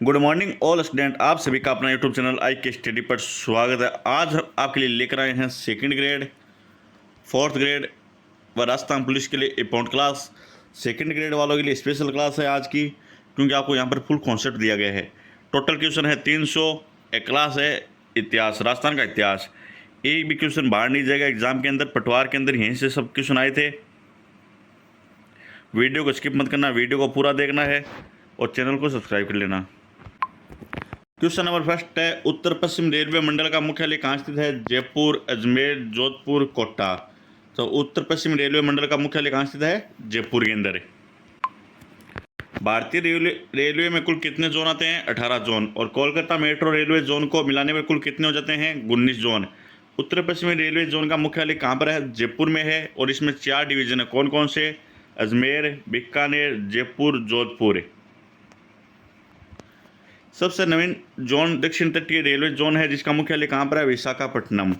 Good morning all student, आप सभी का अपना यूट्यूब चैनल आई के स्टडी पर स्वागत है। आज हम आपके लिए लेकर आए हैं सेकंड ग्रेड, फोर्थ ग्रेड व राजस्थान पुलिस के लिए इम्पोर्टेंट क्लास। सेकंड ग्रेड वालों के लिए स्पेशल क्लास है आज की, क्योंकि आपको यहाँ पर फुल कॉन्सेप्ट दिया गया है। टोटल क्वेश्चन है 300। एक क्लास है इतिहास, राजस्थान का इतिहास। एक भी क्वेश्चन बाहर नहीं जाएगा एग्जाम के अंदर, पटवार के अंदर यहीं से सब क्वेश्चन आए थे। वीडियो को स्किप मत करना, वीडियो को पूरा देखना है और चैनल को सब्सक्राइब कर लेना। क्वेश्चन नंबर फर्स्ट है, उत्तर पश्चिम रेलवे मंडल का मुख्यालय कहाँ स्थित है? जयपुर, अजमेर, जोधपुर, कोटा। तो उत्तर पश्चिम रेलवे मंडल का मुख्यालय कहाँ स्थित है? जयपुर के अंदर। भारतीय रेलवे में कुल कितने जोन आते हैं? 18 जोन। और कोलकाता मेट्रो रेलवे जोन को मिलाने में कुल कितने हो जाते हैं? 19 जोन। उत्तर पश्चिमी रेलवे जोन का मुख्यालय कहाँ पर है? जयपुर में है। और इसमें 4 डिवीजन है, कौन कौन से? अजमेर, बीकानेर, जयपुर, जोधपुर। सबसे नवीन जोन दक्षिण तटीय रेलवे जोन है, जिसका मुख्यालय कहाँ पर है? विशाखापट्टनम।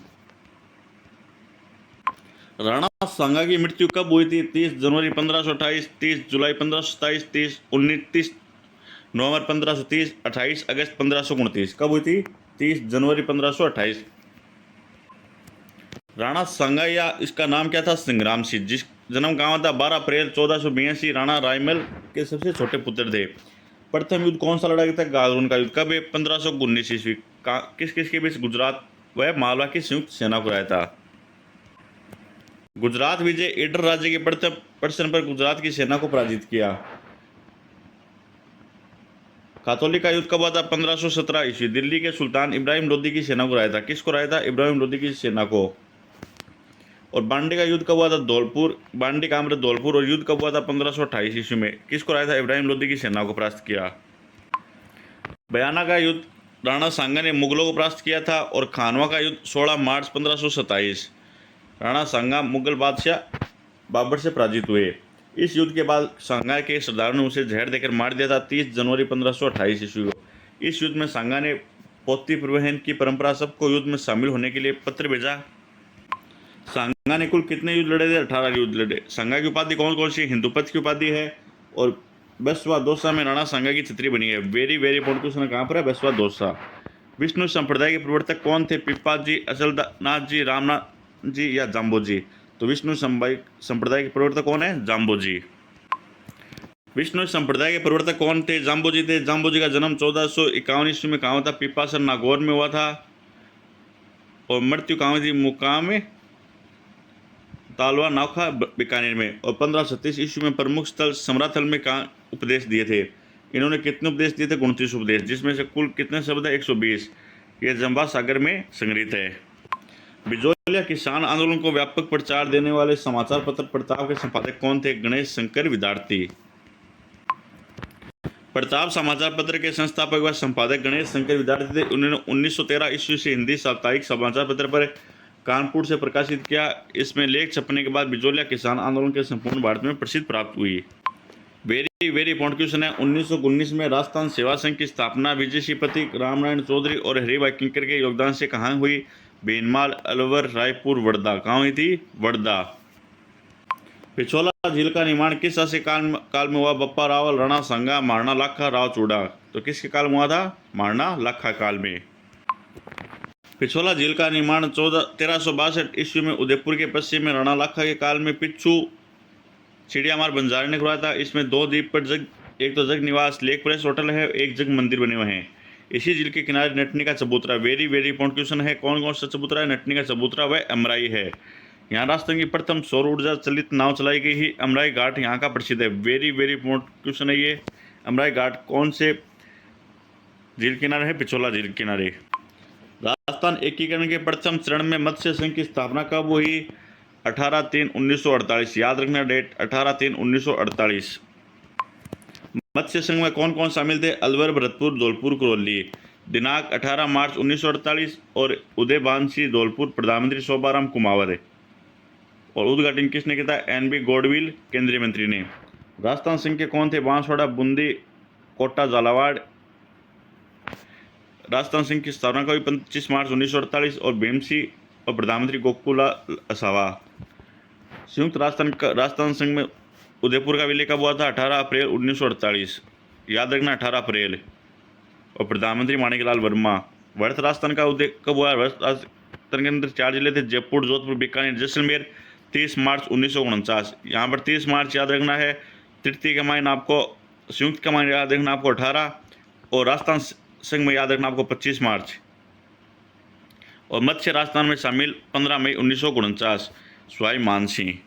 राणा सांगा की मृत्यु कब हुई थी? 30 जनवरी 1528, 30 जुलाई 1527, 30 नवंबर 1530, 28 अगस्त 1529। कब हुई थी? 30 जनवरी 1528। राणा सांगा या इसका नाम क्या था? संग्राम सिंह। जिस जन्म कहाँ था? 12 अप्रैल 1482। राणा रायमल के सबसे छोटे पुत्र थे। प्रथम युद्ध कौन सा लड़ा गया था? गागरोन का युद्ध। कब है? 1519 ईस्वी। किस किस के बीच? गुजरात व मालवा की संयुक्त सेना को आया था। गुजरात विजय ईडर राज्य के प्रथम प्रश्न पर गुजरात की सेना को पराजित किया। कातोली का युद्ध कब हुआ था? 1517 ईस्वी। दिल्ली के सुल्तान इब्राहिम लोदी की सेना को हराया था। किसको हराया था? इब्राहिम लोदी की सेना को। और बांडे का युद्ध कब हुआ था? धौलपुर, बांडे का अमृत धौलपुर। और युद्ध कब हुआ था? 1528 ईस्वी में। किसको हराया था? इब्राहिम लोदी की सेना को परास्त किया। बयाना का युद्ध राणा सांगा ने मुगलों को परास्त किया था। और खानवा का युद्ध 16 मार्च 1527। राणा सांगा मुगल बादशाह बाबर से पराजित हुए। इस युद्ध के बाद सांगा के सरदारों ने उसे जहर देकर मार दिया था 30 जनवरी 1528 ईस्वी को। इस युद्ध में सांगा ने पोती परिवहन की परंपरा सबको युद्ध में शामिल होने के लिए पत्र भेजा। सांगा ने कुल कितने युद्ध लड़े थे? 18 युद्ध लड़े। सांगा की उपाधि कौन कौन सी? हिंदुपथ की उपाधि है। और बसवा दौसा में राणा सांगा की छतरी बनी है। वेरी वेरी इंपॉर्टेंट क्वेश्चन कहाँ पर है? बसवा दौसा। विष्णु संप्रदाय के प्रवर्तक कौन थे? पिप्पा जी, अचलनाथ जी, रामनाथ जी या जाम्बो जी? तो विष्णु संप्रदाय के प्रवर्तक कौन है? जाम्बो जी। विष्णु संप्रदाय के प्रवर्तक कौन थे? जाम्बो जी थे। जाम्बो जी का जन्म 1451 ईस्वी में कहाँ हुआ था? पिपासर नागौर में हुआ था। और मृत्यु कहाँ हुई थी? मुकाम में तालवा नौखा, बीकानेर में। और 1537 ईस्वी में प्रमुख स्थल समराथल में कहाँ उपदेश दिए थे? इन्होंने कितने उपदेश दिए थे? 29 उपदेश, जिसमें से कुल कितने शब्द है? 120। ये जम्बा सागर में संग्रहित है। बिजोलिया किसान आंदोलन को व्यापक प्रचार देने वाले समाचार पत्र प्रताप के संपादक कौन थे? गणेश शंकर विद्यार्थी। प्रताप समाचार पत्र के संस्थापक व संपादक गणेश शंकर विद्यार्थी थे। उन्होंने 1913 ईस्वी से हिंदी साप्ताहिक समाचार पत्र पर कानपुर से प्रकाशित किया। इसमें लेख छपने के बाद बिजोलिया किसान आंदोलन के संपूर्ण भारत में प्रसिद्ध प्राप्त हुई। वेरी वेरी इंपॉर्टेंट क्वेश्चन है, 1919 में राजस्थान सेवा संघ की स्थापना विजय श्रीपति, रामनारायण चौधरी और हरिभाई किंकर के योगदान से कहाँ हुई? भीनमाल, अलवर, रायपुर, वर्धा। कहाँ हुई थी? वर्धा। पिछोला झील का निर्माण किस शासक काल में हुआ? बप्पा रावल, राणा सांगा, महाराणा लाखा, राव चूड़ा। तो किसके काल में हुआ था? महाराणा लाखा काल में। पिछोला झील का निर्माण 1362 ईस्वी में उदयपुर के पश्चिम में राणा लाखा के काल में पिच्छू चिड़ियामार बंजारे ने करवाया था। इसमें 2 द्वीप पर एक तो जग निवास लेक प्रेस होटल है, एक जग मंदिर बने हुए हैं। इसी झील के किनारे नटनी का चबूतरा। वेरी वेरी इंपॉर्टेंट क्वेश्शन है, कौन कौन सा चबूतरा है? नटनी का चबूतरा व अमराई है। यहाँ राजस्थान की प्रथम सौर ऊर्जा चलित नाव चलाई गई ही। अमराई घाट यहाँ का प्रसिद्ध है। वेरी वेरी इंपॉर्टेंट क्वेश्चन है ये। अमराई घाट कौन से झील किनारे है? पिछोला झील किनारे। राजस्थान एकीकरण के प्रथम चरण में मत्स्य संघ की स्थापना कब हुई? 18/3/1948। याद रखना डेट, 18/3/1948। मत्स्य संघ में कौन कौन शामिल थे? अलवर, भरतपुर, धौलपुर, करौली। दिनांक 18 मार्च 1948। और उदय सिंह धौलपुर, प्रधानमंत्री शोभाराम कुमावत। और उद्घाटन किसने किया था? NB गॉडविल, केंद्रीय मंत्री ने। राजस्थान संघ के कौन थे? बांसवाड़ा, बूंदी, कोटा, झालावाड़। राजस्थान संघ की स्थापना कभी 25 मार्च 1948। और भीमसी और प्रधानमंत्री गोकुला असावा। संयुक्त राजस्थान संघ में उदयपुर का विलय कब हुआ था? 18 अप्रैल 1948। याद रखना 18 अप्रैल। और प्रधानमंत्री माणिकलाल वर्मा। वर्त राजस्थान का उदय कब हुआ? वर्त राजस्थान के अंदर 4 जिले थे, जयपुर, जोधपुर, बीकानेर, जैसलमेर। 30 मार्च 1949। यहाँ पर 30 मार्च याद रखना है। तृतीय का माइन आपको, संयुक्त का माइन याद रखना आपको 18, और राजस्थान संघ में याद रखना आपको 25 मार्च। और मत्स्य राजस्थान में शामिल 15 मई 1949। स्वाई मानसिंह।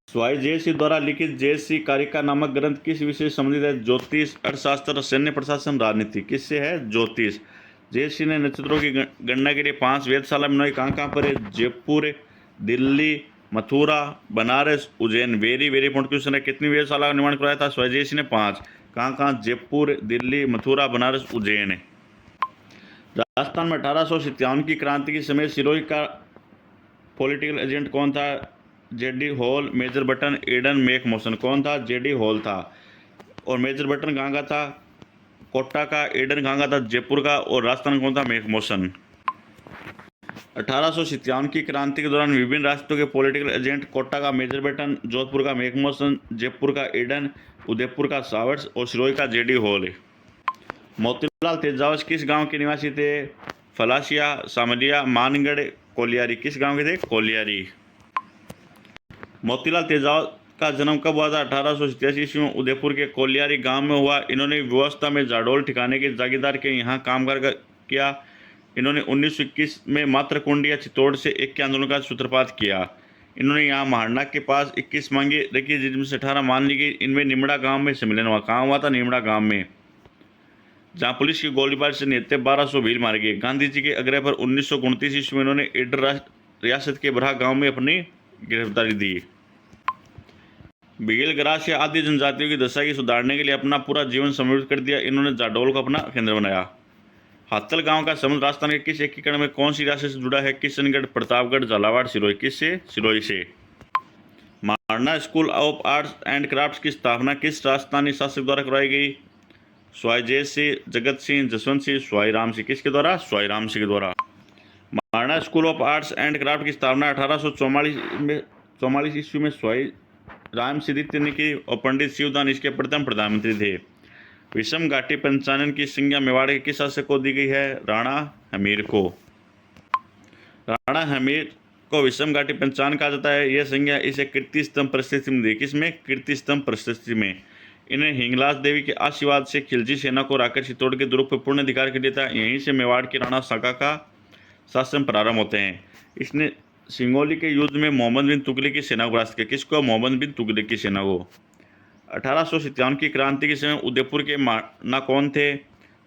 स्वाई जयसिंह द्वारा लिखित जयसिंह कारिका नामक ग्रंथ किस विषय से संबंधित है? ज्योतिष, अर्थशास्त्र, सैन्य प्रशासन, राजनीति। किससे है? ज्योतिष। जयसिंह ने नक्षत्रों की गणना के लिए 5 वेधशाला बनाई। कहाँ पर है? Jaipur, Delhi, Mathura, Banaras, Ujjain. Very very important question है। कितनी वेधशाला का निर्माण कराया था स्वाई जयसिंह ने? 5। कहाँ? जयपुर, दिल्ली, मथुरा, बनारस, उज्जैन। राजस्थान में 1857 की क्रांति के समय सिरोही का पॉलिटिकल एजेंट कौन था? J D Hall, Major Button, Aden McMahon. कौन था? जेडी हॉल था। और मेजर बटन कहाँ का था? कोटा का। एडन कहाँ का था? जयपुर का। और राजस्थान कौन था? मैकमोसन। 1857 की क्रांति के दौरान विभिन्न राष्ट्रों के पॉलिटिकल एजेंट कोटा का मेजर बटन, जोधपुर का मैकमोसन, जयपुर का एडन, उदयपुर का सावर्ट्स और सिरोही का जेडी हॉल। मोतीलाल तेजावत किस गांव के निवासी थे? फलासिया, सामलिया, मानगढ़, कोलियारी। किस गांव के थे? कोलियारी। मोतीलाल तेजावत का जन्म कब हुआ था? 1887 ईस्वी में उदयपुर के कोलियारी गांव में हुआ। इन्होंने व्यवस्था में जाडोल ठिकाने के जागीरदार के यहाँ काम किया। इन्होंने 1921 में मातृकुंड या चित्तौड़ से एक के आंदोलन का सूत्रपात किया। इन्होंने यहाँ महारनाक के पास 21 मांगे रखी, जिनमें से 18 मान ली गई। इनमें निमड़ा गांव में सम्मेलन हुआ। कहाँ हुआ था? निमड़ा गांव में, जहाँ पुलिस की गोलीबारी से निहत्थे 1200 भील मारे गए। गांधी जी के आग्रह पर 1929 ईस्वी में इन्होंने ईडर रियासत के बरहा गांव में अपनी गिरफ्तारी दी। भील, ग्रास या आदि जनजातियों की दशा की सुधारने के लिए अपना पूरा जीवन समर्पित कर दिया। इन्होंने जाडोल को अपना केंद्र बनाया। हाथल गांव का संबंध राजस्थान के किस एकीकरण में कौन सी रियासत से जुड़ा है? किशनगढ़, प्रतापगढ़, झालावाड़, सिरोही। किससे? सिरोही से। मारना school of arts and crafts की स्थापना किस राजस्थानी शासक द्वारा करवाई गई? स्वाई जयसिंह, जगत सिंह, जसवंत सिंह, स्वाई राम सिंह। किसके द्वारा? स्वाई राम सिंह के द्वारा। मारना school of arts and craft की स्थापना 1844 ईस्वी में स्वाई राम सिंह द्वितीय ने की और पंडित शिवदान इसके प्रथम प्रधानमंत्री थे। विषम घाटी पंचानन की संज्ञा मेवाड़ के किस शासक को दी गई है? राणा हमीर को। राणा हमीर को विषम घाटी पंचानन कहा जाता है। यह संज्ञा इसे कीर्ति स्तंभ परिस्थिति में दी। किसमें? कीर्ति स्तंभ परिस्थिति में। इन्हें हिंगलाज देवी के आशीर्वाद से खिलजी सेना को राकर चित्तौड़ के दुर्ग पर पूर्ण अधिकार कर दिया था। यहीं से मेवाड़ की राणा शाखा का शासन प्रारंभ होते हैं। इसने सिंगोली के युद्ध में मोहम्मद बिन तुगलक की सेना को परास्त किया। किसको? मोहम्मद बिन तुगलक की सेना को। 1857 की क्रांति के समय उदयपुर के माना कौन थे?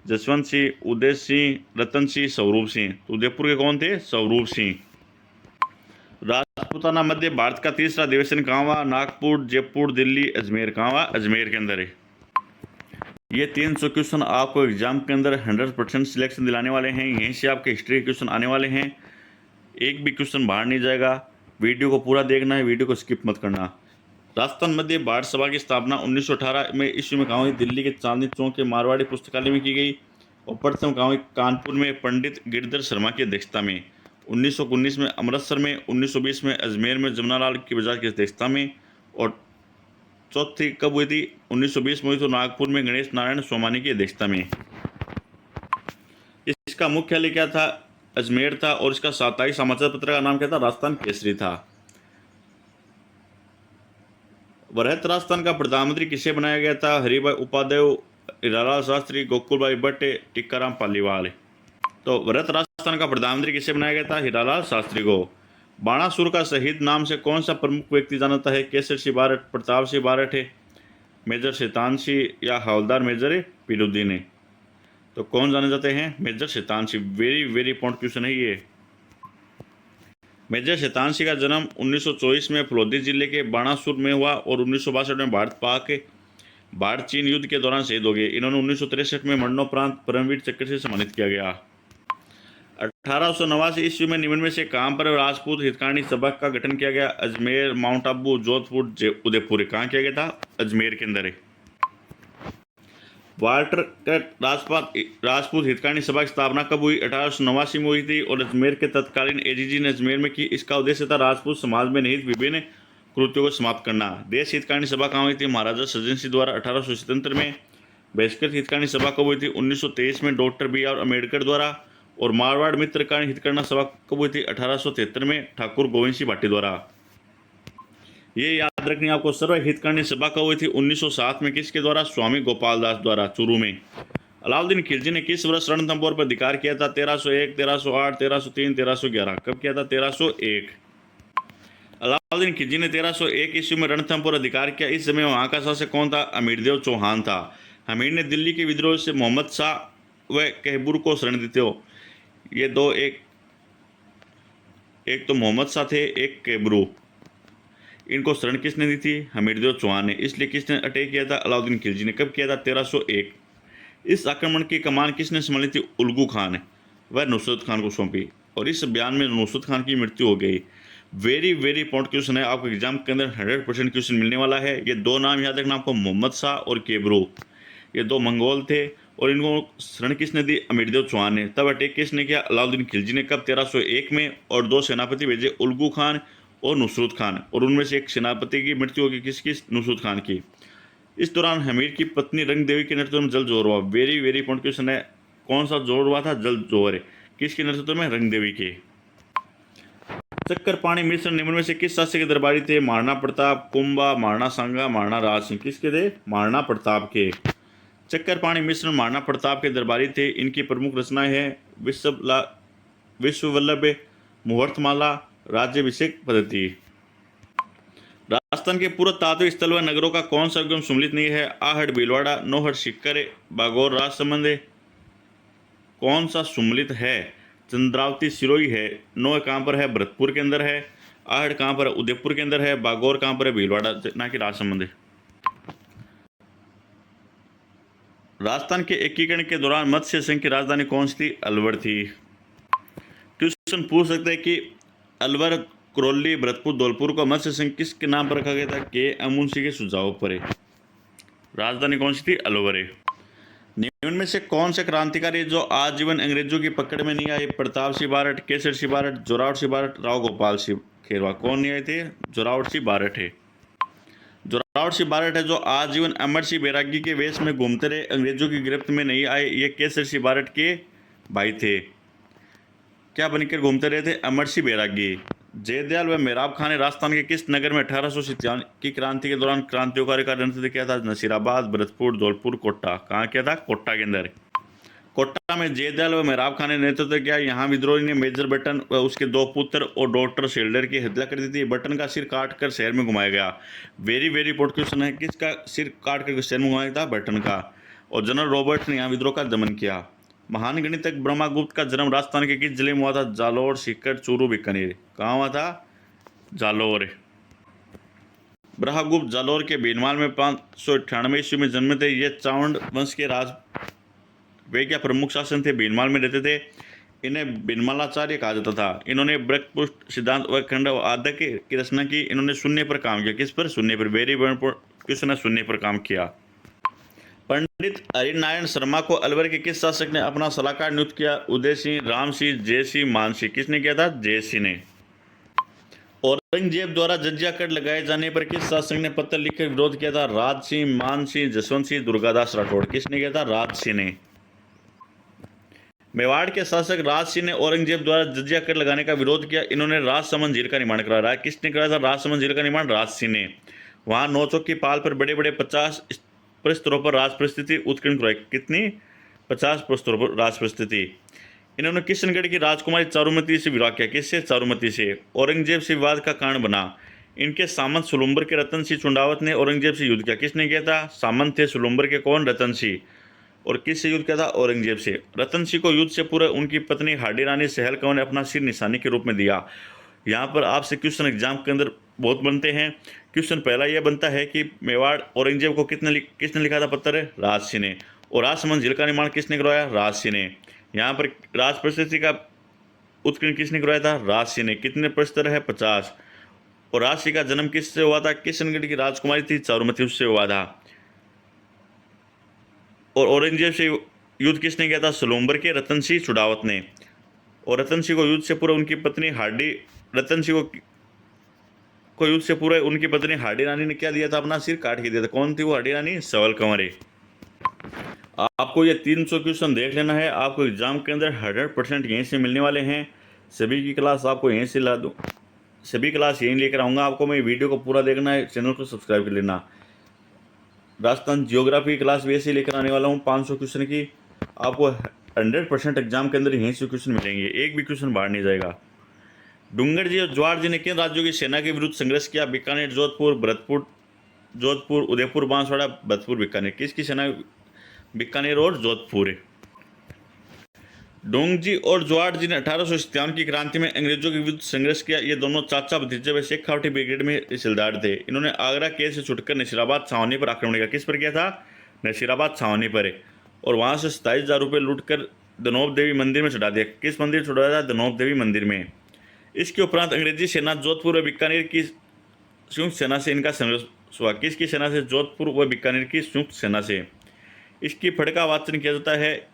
जसवंत सिंह, उदय सिंह, रतन सिंह, स्वरूप सिंह। तो उदयपुर के कौन थे? स्वरूप सिंह। राजपूताना मध्य भारत का तीसरा अधिवेशन कहाँ हुआ? नागपुर, जयपुर, दिल्ली, अजमेर। कहाँ हुआ? अजमेर के अंदर है। ये 300 क्वेश्चन आपको एग्जाम के अंदर 100% सिलेक्शन दिलाने वाले हैं। यहीं से आपके हिस्ट्री के क्वेश्चन आने वाले हैं। एक भी क्वेश्चन बाहर नहीं जाएगा। वीडियो को पूरा देखना है, वीडियो को स्किप मत करना। राजस्थान मध्य भारत सभा की स्थापना 1918 में ईस्वी में कहाँ हुई? दिल्ली के चांदनी चौक के मारवाड़ी पुस्तकालय में की गई। और प्रथम कहाँ हुई? कानपुर में पंडित गिरधर शर्मा की अध्यक्षता में। 1919 में अमृतसर में, 1920 में अजमेर में जमुनालाल की बजाज की अध्यक्षता में। और चौथी कब हुई थी? 1920 में हुई तो नागपुर में गणेश नारायण सोमानी की अध्यक्षता में। इसका मुख्यालय क्या था? अजमेर था। और इसका साप्ताहिक समाचार पत्र का नाम क्या था? राजस्थान केसरी था। वृहत राजस्थान का प्रधानमंत्री किसे बनाया गया था? हरिभाई उपाध्याय, हीरालाल शास्त्री, गोकुलभाई भट्ट, टीकाराम पालीवाल। तो वृहत राजस्थान का प्रधानमंत्री किसे बनाया गया था? हीरालाल शास्त्री को। बाणासुर का शहीद नाम से कौन सा प्रमुख व्यक्ति जानता है? केसर सिंह बारठ, प्रताप सिंह बारठ, मेजर शैतान सिंह या हवलदार मेजर पीरुद्दीन। तो कौन जाने जाते हैं? Major Shaitan Singh. Very very important question है ये। मेजर शैतान सिंह का जन्म 1924 में फलोदी जिले के बाणासुर में हुआ और 1962 में भारत चीन युद्ध के दौरान शहीद हो गए। इन्होंने 1963 में मरणोपरांत परमवीर चक्र से सम्मानित किया गया। 1889 ईस्वी में निम्न में से कहाँ पर राजपूत हितकानी सभा का गठन किया गया? अजमेर, माउंट आबू, जोधपुर, उदयपुर। कहाँ किया गया था? अजमेर के अंदर है। वाल्टर राजपूत हितकानी सभा की स्थापना कब हुई? 1889 में हुई थी और अजमेर के तत्कालीन एजीजी ने अजमेर में की। इसका उद्देश्य था राजपूत समाज में निहित विभिन्न कृत्यों को समाप्त करना। देश हितकानी सभा कहाँ हुई थी? महाराजा सज्जन सिंह द्वारा 1877 में। बहिष्कृत हितकानी सभा कब हुई थी? 1923 में डॉक्टर BR अम्बेडकर द्वारा। और मारवाड़ मित्रकानी हितकानी सभा कब हुई थी? 1873 में ठाकुर गोविंद सिंह भाटी द्वारा। ये याद रखनी आपको। सर्व हितकानी सभा कब हुई थी? 1907 में। किसके द्वारा? स्वामी गोपाल दास द्वारा, चूरू में। अलाउद्दीन खिलजी ने किस वर्ष रणथंभौर पर अधिकार किया था? 1301, 1308, 1303, 1311। कब किया था? 1301। अलाउद्दीन खिलजी ने 1301 ईस्वी में रणथंभौर पर अधिकार किया। इस समय वहां का शासक कौन था? हमीरदेव चौहान था। हमीर ने दिल्ली के विद्रोह से मोहम्मद शाह व कहबूर को शरण दी थी। ये दो, एक तो मोहम्मद शाह थे, एक कहबरू। इनको शरण किसने दी थी? हमीरदेव चौहान ने। इसलिए किसने अटैक किया था? अलाउद्दीन खिलजी ने। कब किया था? 1301। इस आक्रमण की कमान किसने संभाली थी? उल्गू खान ने। वह नुसरत खान को सौंपी और इस अभियान में नुसरत खान की मृत्यु हो गई। वेरी वेरी इंपॉर्टेंट क्वेश्चन है, आपको एग्जाम के अंदर 100% क्वेश्चन मिलने वाला है। ये दो नाम याद रखना आपको, मोहम्मद शाह और केबरू। ये दो मंगोल थे और इनको शरण किसने दी? अमीरदेव चौहान ने। तब अटैक किसने किया? अलाउद्दीन खिलजी ने। कब? 1301 में। और दो सेनापति भेजे, उल्गू खान और नुसरत खान, और उनमें से एक सेनापति की मृत्यु होगी। किसकी? नुसरत खान की। इस दौरान हमीर की पत्नी रंग देवी के नेतृत्व में जल जोहर हुआ। वेरी वेरी इंपॉर्टेंट क्वेश्चन है, कौन सा जोहर हुआ था? जल जोहर। किसके नेतृत्व में? रंग देवी के। चक्कर पाणी मिश्र निम्न में से किस शासक के दरबारी थे? महाराणा प्रताप, कुंभा, महाराणा सांगा, महाराणा राज सिंह। किसके थे? महाराणा प्रताप के। चक्कर पाणी मिश्र महाराणा प्रताप के दरबारी थे। इनकी प्रमुख रचनाएं हैं विश्ववल्लभ, मुहूर्तमाला, राज्याभिषेक पद्धति। राजस्थान के पूर्व तात्विक स्थल व नगरों का कौन सा उद्गम सम्मिलित नहीं है? आहट भीलवाड़ा, नौहट सीकर, बागौर राजसमंद। कौन सा सम्मिलित है? चंद्रावती सिरोही है। नौह कहाँ पर है? भरतपुर के अंदर है। आहट कहाँ पर है? उदयपुर के अंदर है। बागौर कहाँ पर है? भीलवाड़ा, ना कि राजसमंद। राजस्थान के एकीकरण के दौरान मत्स्य संघ की राजधानी कौन सी थी? अलवर थी। क्वेश्चन पूछ सकते हैं कि अलवर, करौली, भरतपुर, धौलपुर को मत्स्य संघ किसके नाम पर रखा गया था? के अमून सिंह के सुझाव पर है। राजधानी कौन सी थी? अलवर है। निम्न में से कौन से क्रांतिकारी जो आजीवन अंग्रेजों की पकड़ में नहीं आए? प्रताप सिंह बारठ, केसर सिंह बारठ, जोरावर सिंह बारठ, राव गोपाल सिंह खेरवा। कौन नहीं आए थे? जोरावर सिंह बारठ है। जोरावर सिंह बारठ है जो आजीवन अमर सिंह बैरागी के वेश में घूमते रहे, अंग्रेजों की गिरफ्त में नहीं आए। ये केसर सिंह बारठ के भाई थे। क्या बनकर घूमते रहे थे? अमर सिंह बैरागी। जयदयाल व मेहराब खान ने राजस्थान के किस नगर में 1857 की क्रांति के दौरान क्रांतिकारी का नेतृत्व किया था? नसीराबाद, भरतपुर, धौलपुर, कोटा। कहाँ किया था? कोटा के अंदर। कोटा में जयदयाल व मेहराब खान ने नेतृत्व किया। यहाँ विद्रोही ने मेजर बटन व उसके दो पुत्र और डॉक्टर शेल्डर की हत्या कर दी थी। बटन का सिर काटकर शहर में घुमाया गया। वेरी वेरी इंपॉर्टेंट क्वेश्चन है, किसका सिर काट कर शहर में घुमाया था? बटन का। और जनरल रॉबर्ट ने यहाँ विद्रोह का दमन किया। महान गणितज्ञ ब्रह्मगुप्त का जन्म राजस्थान के किस जिले में हुआ था? जालौर, सीकर, चूरू, बीकानेर। कहाँ हुआ था? जालौर। ब्रह्मगुप्त जालौर के भीनमाल में 598 ईस्वी में जन्मे थे। ये चावंड वंश के राज वे क्या प्रमुख शासन थे? भीनमाल में रहते थे। इन्हें भीनमालाचार्य कहा जाता था। इन्होंने ब्रह्मपुष्ट सिद्धांत व खंड आदि की रचना की। इन्होंने शून्य पर काम किया। किस पर? शून्य पर। वेरी क्वेश्चन है, शून्य पर काम किया। पंडित हरिनारायण शर्मा को अलवर के किस शासक ने अपना सलाहकार नियुक्त किया? उदय सिंह, राम सिंह, जय सिंह, मान सिंह। किसने किया था? जय सिंह ने। औरंगजेब द्वारा जजिया कर लगाए जाने पर किस शासक ने पत्र लिखकर विरोध किया था? राज सिंह, मान सिंह, जसवंत सिंह, दुर्गादास राठौड़। किसने किया था? राज सिंह ने। मेवाड़ के शासक राज सिंह ने औरंगजेब द्वारा जजिया कर लगाने का विरोध किया। इन्होंने राजसमंद झील का निर्माण कराया। किसने कराया था राजसमंद झील का निर्माण? राज सिंह ने। वहां नौचौक की पाल पर बड़े बड़े 50 प्रस्तरों पर राज परिस्थिति उत्कीर्ण करवाई। कितनी? 50 प्रस्तरों पर राज परिस्थिति। इन्होंने किशनगढ़ की राजकुमारी चारुमती से विवाह किया। किससे? चारुमती से। औरंगजेब से विवाद का कारण बना। इनके सामंत सुलुम्बर के रतन सिंह चुंडावत ने औरंगजेब से युद्ध किया। किसने किया था? सामंत थे सुलुम्बर के। कौन? रतन सिंह। और किससे युद्ध किया था? औरंगजेब से। रतन सिंह को युद्ध से पूर्व उनकी पत्नी हाडी रानी सहल कंवर ने अपना सिर निशानी के रूप में दिया। यहाँ पर आपसे क्वेश्चन एग्जाम के अंदर बहुत बनते हैं। क्वेश्चन पहला यह बनता है कि मेवाड़ औरंगजेब को किसने लिखा था पत्र? राज सिंह ने। और राजसमंद झील का निर्माण किसने करवाया? राज सिंह ने। यहाँ पर राज परिस्थिति का उत्कीर्ण किसने करवाया था? राज सिंह ने। कितने प्रस्तर है? 50। और राज सिंह का जन्म किससे हुआ था? किशनगढ़ की राजकुमारी थी चारुमती, उससे हुआ था। और औरंगजेब से युद्ध किसने किया था? सुलुम्बर के रतन सिंह चुंडावत ने। और रतन सिंह को युद्ध से पूर्व उनकी पत्नी हाडी रानी ने क्या दिया था? अपना सिर काट के दिया था। कौन थी वो हाडी रानी? सवल कंवर। आपको ये 300 क्वेश्चन देख लेना है, आपको एग्जाम के अंदर 100% यहीं से मिलने वाले हैं। सभी की क्लास आपको यहीं से ला दूँ, सभी क्लास यहीं लेकर आऊँगा। आपको मैं वीडियो को पूरा देखना है, चैनल को सब्सक्राइब कर लेना। राजस्थान जियोग्राफी क्लास भी ऐसे ही लेकर आने वाला हूँ 500 क्वेश्चन की। आपको 100% एग्जाम के अंदर यहीं से क्वेश्चन मिलेंगे, एक भी क्वेश्चन बाहर नहीं जाएगा। डूंगर जी और ज्वार जी ने किन राज्यों की सेना के विरुद्ध संघर्ष किया? बीकानेर, जोधपुर, भरतपुर, जोधपुर, उदयपुर, बांसवाड़ा, भरतपुर, बीकानेर। किसकी सेना? बीकानेर और जोधपुर। डोंग जी और ज्वार जी ने 1857 की क्रांति में अंग्रेजों के विरुद्ध संघर्ष किया। ये दोनों चाचा भतीजे व शेखावटी ब्रिगेड में तहसीलदार थे। इन्होंने आगरा केस से छुटकर नसीराबाद छावनी पर आक्रमण किया। किस पर किया था? नसीराबाद छावनी पर। और वहां से 27,000 रुपये लूटकर धनौब देवी मंदिर में चढ़ा दिया। किस मंदिर चढ़ाया था? धनौब देवी मंदिर में। इसके उपरांत अंग्रेजी सेना जोधपुर व बीकानेर की संयुक्त सेना से इनका संघर्ष हुआ। किसकी सेना से? जोधपुर व बीकानेर की संयुक्त सेना से। इसकी फड़का वाचन किया जाता है।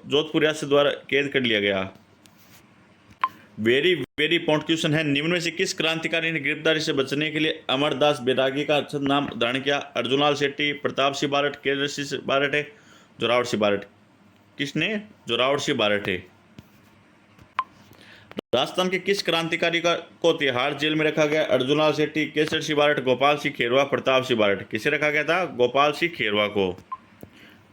जोधपुर रियासत द्वारा कैद कर लिया गया। वेरी वेरी इंपॉर्टेंट क्वेश्चन है, निम्न में से किस क्रांतिकारी ने गिरफ्तारी से बचने के लिए अमरदास बैरागी का नाम धारण किया? अर्जुनलाल शेट्टी, प्रताप सिंह बारट, केसर सिंह बारट है, जोरावर सिंह बारट। किसने? जोरावर सिंह बारट है। राजस्थान के किस क्रांतिकारी को तिहाड़ जेल में रखा गया? अर्जुनलाल शेट्टी, केसर सिंह बारट, गोपाल सिंह खेरवा, प्रताप सिंह बारट। किसे रखा गया था? गोपाल सिंह खेरवा को।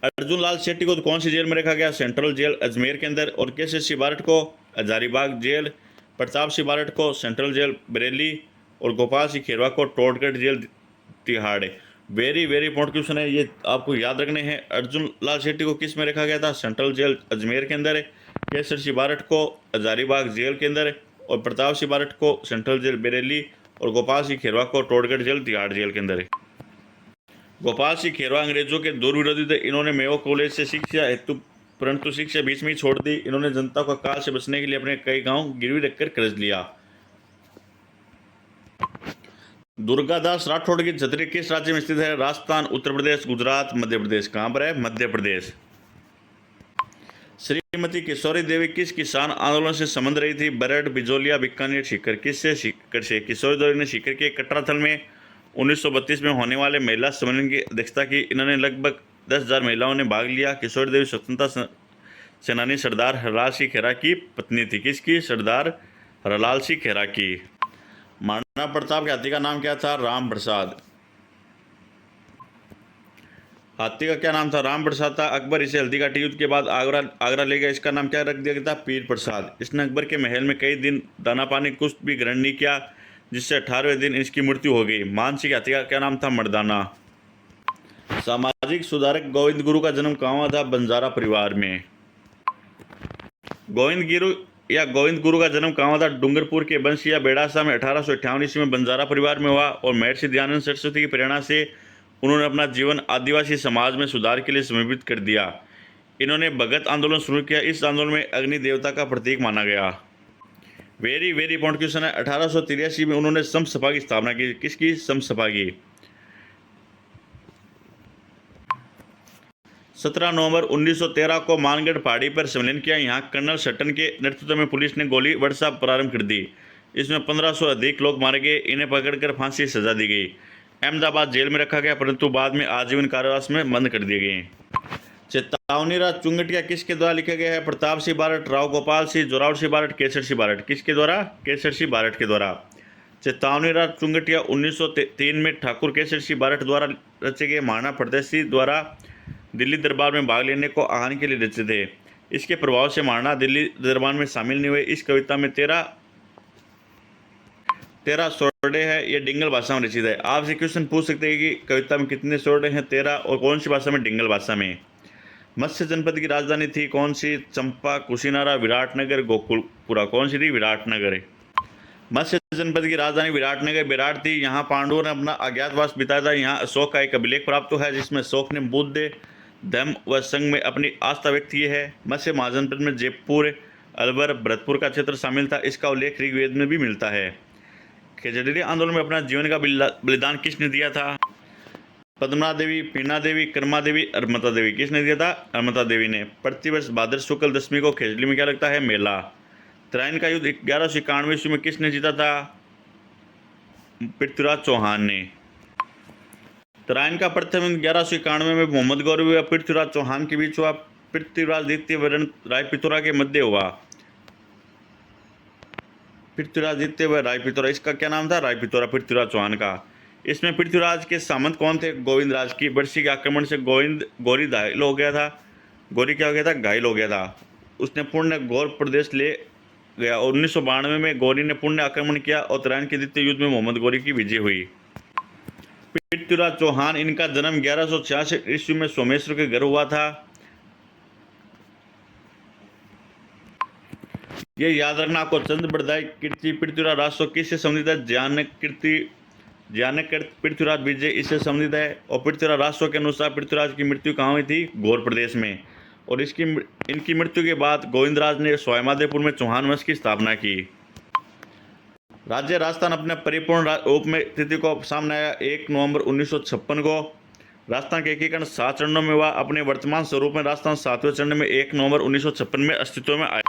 अर्जुन लाल शेट्टी को तो कौन सी जेल में रखा गया? सेंट्रल जेल अजमेर के अंदर। और केसर सिंह बारट को हजारीबाग जेल, प्रताप सिंह बारट को सेंट्रल जेल बरेली, और गोपाल सिंह खेरवा को Todgarh jail Tihar. Very very important question है, ये आपको याद रखने हैं। अर्जुन लाल शेट्टी को किस में रखा गया था? सेंट्रल जेल अजमेर के अंदर। केसर सिंह बारट को हजारीबाग जेल के अंदर, और प्रताप सिंह बारट को सेंट्रल जेल बरेली, और गोपाल सिंह खेरवा को टोडगढ़ जेल तिहाड़ जेल के अंदर। गोपाल सिंह खेरवा अंग्रेजों के दूर विरोधी थे। इन्होंने मेयो कॉलेज से शिक्षा हेतु परंतु शिक्षा बीच में ही छोड़ दी। इन्होंने जनता को काल से बचने के लिए अपने कई गांव गिरवी रखकर कर्ज लिया। दुर्गादास राठौड़ की छतरी किस राज्य में स्थित है? राजस्थान, उत्तर प्रदेश, गुजरात, मध्य प्रदेश। कहां पर है? मध्य प्रदेश। श्रीमती किशोरी देवी किस किसान आंदोलन से संबंध रही थी? बरड, बिजोलिया, बीकानेर, सीकर। किससे? सीकर से। किशोरी देवी ने सीकर के कटराथल में 1932 में होने वाले महिला सम्मेलन की अध्यक्षता की। इन्होंने लगभग 10,000 महिलाओं ने भाग लिया। किशोरी देवी स्वतंत्रता सेनानी सरदार हरलाल सिंह खेरा की पत्नी थी। किसकी? सरदार हरलाल सिंह खेरा की। महाराणा प्रताप के हाथी का नाम क्या था? राम प्रसाद। हाथी का क्या नाम था? राम प्रसाद था। अकबर इसे हल्दीघाटी युद्ध के बाद आगरा ले गया। इसका नाम क्या रख दिया गया था? पीर प्रसाद। इसने अकबर के महल में कई दिन दाना पानी कुछ भी ग्रहण नहीं किया, जिससे 18वें दिन इसकी मृत्यु हो गई। मानसिंह हाथी का क्या नाम था? मर्दाना। सामाजिक सुधारक गोविंद गुरु का जन्म कहाँ हुआ था? बंजारा परिवार में। गोविंद गुरु का जन्म कहाँ हुआ था? डूंगरपुर के बंसिया बेड़ासा में 1858 ईस्वी में बंजारा परिवार में हुआ। और महर्षि दयानंद सरस्वती की प्रेरणा से उन्होंने अपना जीवन आदिवासी समाज में सुधार के लिए समर्पित कर दिया। इन्होंने भगत आंदोलन शुरू किया। इस आंदोलन में अग्नि देवता का प्रतीक माना गया। वेरी वेरी इंपॉर्टेंट क्वेश्चन है। 1883 में उन्होंने समसपा की स्थापना की। किसकी? समसपा की। 17 नवंबर 1913 को मानगढ़ पहाड़ी पर सम्मेलन किया। यहाँ कर्नल सटन के नेतृत्व में पुलिस ने गोली वर्षा प्रारंभ कर दी। इसमें 1500 अधिक लोग मारे गए। इन्हें पकड़कर फांसी की सजा दी गई। अहमदाबाद जेल में रखा गया, परंतु बाद में आजीवन कारावास में बंद कर दिए गए। चेतावनी राज चुंगटिया किसके द्वारा लिखा गया है? प्रताप सिंह बारट, राव गोपाल सिंह, जोरावर सिंह बारट, केसर सिंह बारट। किसके द्वारा? केसर सिंह बारट के द्वारा। चेतावनी राज चुंगटिया 1903 में ठाकुर केसर सिंह बारट द्वारा रचे गए। महाराणा प्रताप सिंह द्वारा दिल्ली दरबार में भाग लेने को आह्वान के लिए रचे थे। इसके प्रभाव से महाराणा दिल्ली दरबार में शामिल नहीं हुए। इस कविता में 13 सोरडे है। ये डिंगल भाषा में रचित है। आपसे क्वेश्चन पूछ सकते हैं कि कविता में कितने सोरडे हैं? 13। और कौन सी भाषा में? डिंगल भाषा में। मत्स्य जनपद की राजधानी थी कौन सी? चंपा, कुशीनारा, विराटनगर, गोकुलपुरा। कौन सी थी? विराटनगर। मत्स्य जनपद की राजधानी विराटनगर विराट थी। यहाँ पांडवों ने अपना अज्ञातवास बिताया था। यहाँ अशोक का एक अभिलेख प्राप्त हुआ है, जिसमें अशोक ने बुद्ध, धम्म व संघ में अपनी आस्था व्यक्त की है। मत्स्य महाजनपद में जयपुर, अलवर, भरतपुर का क्षेत्र शामिल था। इसका उल्लेख ऋग्वेद में भी मिलता है। खेजड़िया आंदोलन में अपना जीवन का बलिदान किसने दिया था? पद्मना देवी, पीना देवी, कर्मा देवी, अरमता देवी। किसने दिया था? अरमता देवी ने। प्रतिवर्ष भाद्र शुक्ल दशमी को खेजड़ी में क्या लगता है? मेला। त्राइन का युद्ध 1191 ईस्वी में किसने जीता था? पृथ्वीराज चौहान ने। तराइन का प्रथम युद्ध 1191 में मोहम्मद गौरी व पृथ्वीराज चौहान के बीच हुआ। पृथ्वीराज द्वितीय वरण रायपिथौरा के मध्य हुआ। पृथ्वीराज द्वितीय व रायपिथौरा, इसका क्या नाम था? रायपिथौरा, पृथ्वीराज चौहान का। इसमें पृथ्वीराज के सामंत कौन थे? गोविंद राज की बरसी के आक्रमण से गौरी घायल हो गया था। गौरी क्या हो गया था? घायल हो गया था। उसने पूर्ण गौर प्रदेश ले गया और 1992 में गौरी ने पुण्य आक्रमण किया और तराइन के द्वितीय युद्ध में मोहम्मद गौरी की विजय हुई। पृथ्वीराज चौहान, इनका जन्म 1166 ईस्वी में सोमेश्वर के घर हुआ था। ये याद रखना आपको। चंद्र बड़दाई कीर्ति पृथ्वीराज राजस्व किससे संबंधित है? ज्ञानक पृथ्वीराज विजय इससे संबंधित है। और पृथ्वीराज राजस्व के अनुसार पृथ्वीराज की मृत्यु कहाँ हुई थी? गौर प्रदेश में। और इनकी मृत्यु के बाद गोविंदराज ने सवाईमाधोपुर में चौहान वंश की स्थापना की। राज्य राजस्थान अपने परिपूर्ण रूप में तिथि को सामने आया 1 नवंबर 1956 को। राजस्थान के एकीकरण 7 चरणों में हुआ। अपने वर्तमान स्वरूप में राजस्थान 7वें चरण में 1 नवंबर 1956 में अस्तित्व में आया।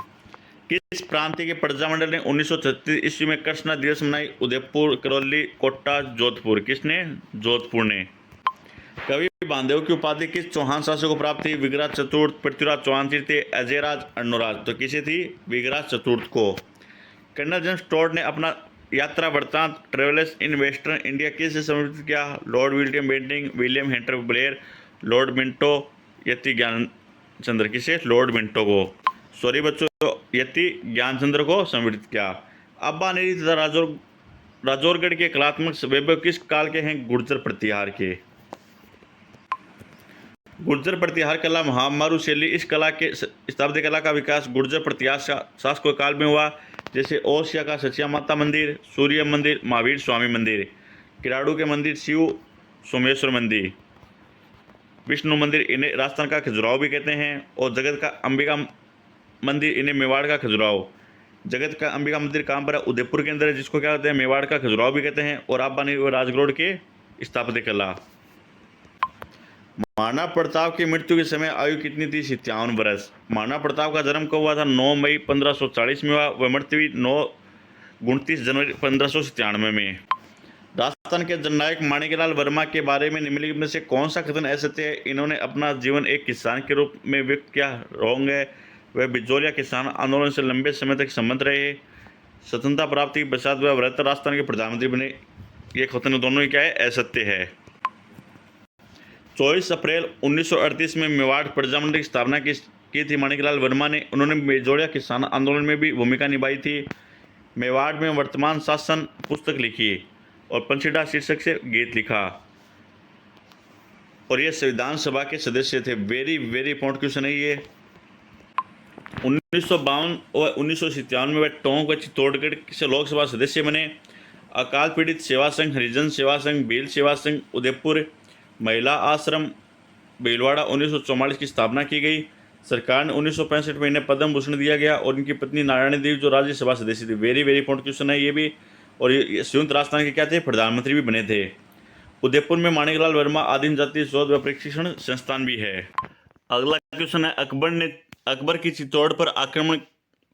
किस प्रांत के प्रजामंडल ने 1936 ईस्वी में कृष्णा दिवस मनाई? उदयपुर, करौली, कोटा, जोधपुर। किसने? जोधपुर ने। कवि बांधव की उपाधि किस चौहान शासक को प्राप्त थी? विग्रह चतुर्थ, पृथ्वीराज चौहान तृतीय, अजयराज, अर्णोराज। तो किसे थी? विग्रह चतुर्थ को। कर्नल जेम्स टोड ने अपना यात्रा वृत्तांत ट्रेवल्स इन वेस्टर्न इंडिया किससे समर्पित किया? Lord William Bentinck, William Hunter Blair, Lord Minto, Yati Gyanchandra. किसे? लॉर्ड मिंटो को। सॉरी बच्चों, यति ज्ञानचंद्र को समर्पित किया। अब्बा नेरी तथा राजौरगढ़ के कलात्मक वैभव किस काल के हैं? गुर्जर प्रतिहार के। गुर्जर प्रतिहार कला महामारू शैली, इस कला के स्थापत्य कला का विकास गुर्जर प्रतिहार शासकों काल में हुआ। जैसे ओसिया का सचिया माता मंदिर, सूर्य मंदिर, महावीर स्वामी मंदिर। किराड़ू के मंदिर शिव सोमेश्वर मंदिर, विष्णु मंदिर, इन्हें राजस्थान का खजुराहो भी कहते हैं। और जगत का अंबिका मंदिर, इन्हें मेवाड़ का खजुराहो। जगत का अंबिका मंदिर कहाँ पर है? उदयपुर के अंदर है, जिसको क्या कहते हैं? मेवाड़ का खजुराहो भी कहते हैं। और अब्बा नेरी राजगढ़ के स्थापत्य कला। महाराणा प्रताप की मृत्यु के समय आयु कितनी थी? 57 वर्ष। महाराणा प्रताप का जन्म कब हुआ था? 9 मई 1540 में हुआ। वह मृत्यु हुई 29 जनवरी 1597 में। राजस्थान के जननायक माणिकलाल वर्मा के बारे में निम्नलिखित में से कौन सा कथन असत्य है? इन्होंने अपना जीवन एक किसान के रूप में व्यक्त किया। रॉन्ग है। वह बिजौलिया किसान आंदोलन से लंबे समय तक संबंध रहे। स्वतंत्रता प्राप्ति के पश्चात वह वृहत राजस्थान के प्रधानमंत्री बने। ये कथन दोनों ही क्या है? असत्य है। 24 अप्रैल 1938 में मेवाड़ प्रजामंडल की स्थापना की थी माणिकलाल वर्मा ने। उन्होंने बिजौलिया किसान आंदोलन में भी भूमिका निभाई थी। मेवाड़ में वर्तमान शासन पुस्तक लिखी और पंचीदा शीर्षक से गीत लिखा। और ये संविधान सभा के सदस्य थे। वेरी वेरी इंपॉर्टेंट क्वेश्चन है ये। 1952 और 1997 में वह टोंक व चित्तौड़गढ़ से लोकसभा सदस्य बने। अकाल पीड़ित सेवा संघ, हरिजन सेवा संघ, भील सेवा संघ, उदयपुर महिला आश्रम भीलवाड़ा 1944 की स्थापना की गई। सरकार ने 1965 में इन्हें पद्म भूषण दिया गया। और इनकी पत्नी नारायणी देवी जो राज्यसभा सदस्य थी। वेरी वेरी इंपॉर्टेंट क्वेश्चन है ये भी। और ये संयुक्त राजस्थान के क्या थे? प्रधानमंत्री भी बने थे। उदयपुर में माणिकलाल वर्मा आदिम जाति शोध व प्रशिक्षण संस्थान भी है। अगला क्वेश्चन है, अकबर की चित्तौड़ पर आक्रमण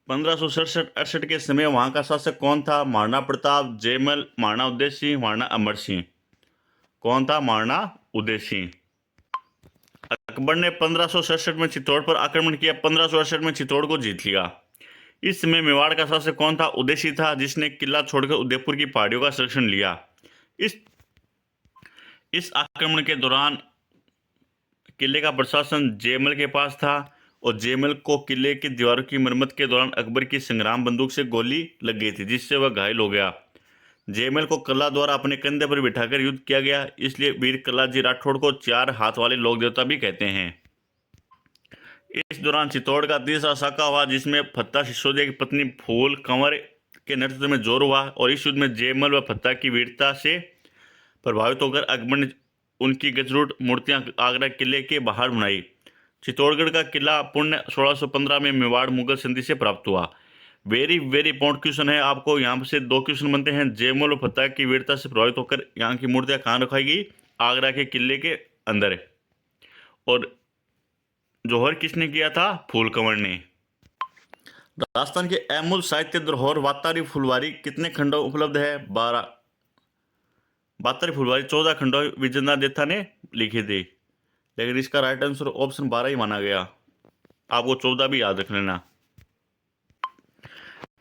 1567-68 के समय वहां का शासक कौन था? महाराणा प्रताप, जयमल, महाराणा उदय सिंह, महाराणा अमर सिंह। कौन था? महाराणा उदय सिंह। अकबर ने 1567 में चित्तौड़ पर आक्रमण किया। 1568 में चित्तौड़ को जीत लिया। इस समय मेवाड़ का शासक कौन था? उदय सिंह था, जिसने किला छोड़कर उदयपुर की पहाड़ियों का संरक्षण लिया। इस आक्रमण के दौरान किले का प्रशासन जयमल के पास था। और जयमल को किले की दीवारों की मरम्मत के दौरान अकबर की संग्राम बंदूक से गोली लग गई थी, जिससे वह घायल हो गया। जयमल को कल्ला द्वारा अपने कंधे पर बिठाकर युद्ध किया गया। इसलिए वीर कल्लाजी राठौड़ को 4 हाथ वाले लोक देवता भी कहते हैं। इस दौरान चित्तौड़ का तीसरा साका हुआ, जिसमें फत्ता सिसोदिया की पत्नी फूल कंवर के नेतृत्व में जोर हुआ। और इस युद्ध में जयमल व फत्ता की वीरता से प्रभावित होकर अकबर ने उनकी गजरूट मूर्तियां आगरा किले के बाहर बनाई। चित्तौड़गढ़ का किला पुण्य 1615 में मेवाड़ मुगल संधि से प्राप्त हुआ। वेरी वेरी इंपॉर्टेंट क्वेश्चन है। आपको यहाँ से 2 क्वेश्चन बनते हैं। जयमल और फत्ता की वीरता से प्रभावित होकर यहाँ की मूर्तियां कहाँ रखाई गई? आगरा के किले के अंदर। और जौहर किसने किया था? फूल कंवर ने। राजस्थान के अमूल साहित्य धरोहर वातावरी फुलवारी कितने खंडों उपलब्ध है? 12। 72 फुलवारी 14 खंडों में विजेंद्र देथा ने लिखी थी, लेकिन इसका राइट आंसर ऑप्शन 12 ही माना गया। आपको 14 भी याद रख लेना।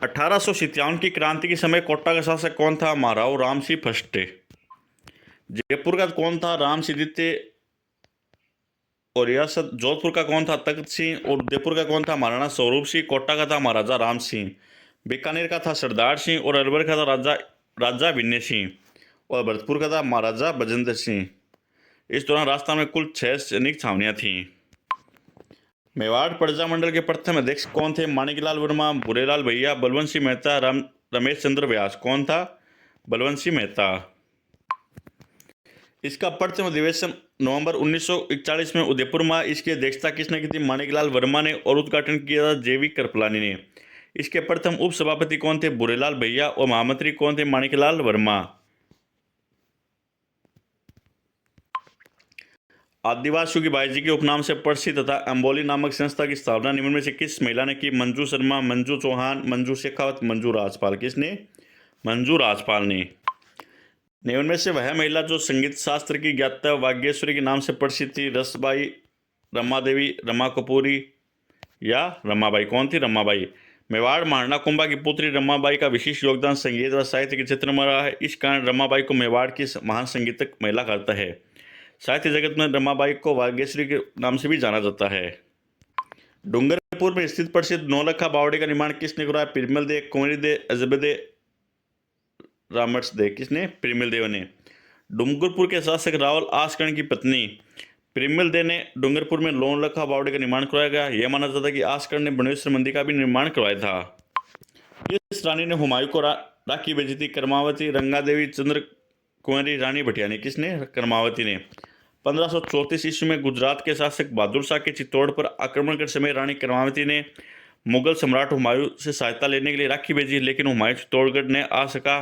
1857 की क्रांति के समय कोटा का शासक कौन था? महाराव राम सिंह फर्स्ट। जयपुर का कौन था? राम सिंह द्वितीय। और रियासत जोधपुर का कौन था? तख्त सिंह। और उदयपुर का कौन था? महाराणा स्वरूप सिंह। कोटा का था महाराजा राम सिंह। बीकानेर का था सरदार सिंह। और अलवर का था राजा विनय सिंह। और भरतपुर का था महाराजा बजेंद्र सिंह। इस दौरान राजस्थान में कुल 6 सैनिक छावनियां थीं। मेवाड़ प्रजा मंडल के प्रथम अध्यक्ष कौन थे? माणिकलाल वर्मा, भूरेलाल भैया, बलवंत सिंह मेहता, रमेश चंद्र व्यास। कौन था? बलवंत सिंह मेहता। इसका प्रथम अधिवेशन नवंबर 1941 में उदयपुर में। इसकी अध्यक्षता किसने की थी? माणिकलाल वर्मा ने। और उद्घाटन किया था जेवी कृपलानी ने। इसके प्रथम उपसभापति कौन थे? भूरेलाल भैया। और महामंत्री कौन थे? माणिकलाल वर्मा। आदिवासियों की बाईजी के उपनाम से प्रसिद्ध तथा अम्बोली नामक संस्था की स्थापना निम्न में से किस महिला ने की? मंजू शर्मा, मंजू चौहान, मंजू शेखावत, मंजू राजपाल। किसने? मंजू राजपाल ने। निम्न में से वह महिला जो संगीत शास्त्र की ज्ञाता वाग्येश्वरी के नाम से प्रसिद्ध थी? रसबाई, रमा देवी, रमा कपूरी या रमाबाई। कौन थी? रमाबाई। मेवाड़ महाराणा कुंभा की पुत्री रमाबाई का विशिष्ट योगदान संगीत व साहित्य के क्षेत्र में रहा है। इस कारण रमाबाई को मेवाड़ की महान संगीतक महिला कहता है। साहित्य जगत में रमाबाई को वाग्यश्री के नाम से भी जाना जाता है। डूंगरपुर में स्थित प्रसिद्ध नौलखा बावड़ी का निर्माण किसने कराया? पिरमल दे, कुंवरी दे, अजब दे, रामर्स दे। किसने? पिरमल देव ने। डूंगरपुर के शासक रावल आसकर्ण की पत्नी पिरमल दे ने डूंगरपुर में नौलखा बावड़ी का निर्माण करवाया गया। यह माना जाता है कि आसकर्ण ने बनेश्वर मंदिर का भी निर्माण करवाया था। इस रानी ने हुमायूं को राखी भेजी थी? कर्मावती, रंगा देवी, चंद्र कुंवरी, रानी भटियानी। किसने? कर्मावती ने। 1534 ईस्वी में गुजरात के शासक बहादुर शाह के चित्तौड़ पर आक्रमण के समय रानी कर्मावती ने मुगल सम्राट हुमायूं से सहायता लेने के लिए राखी भेजी, लेकिन हुमायूं चित्तौड़गढ़ ने आ सका।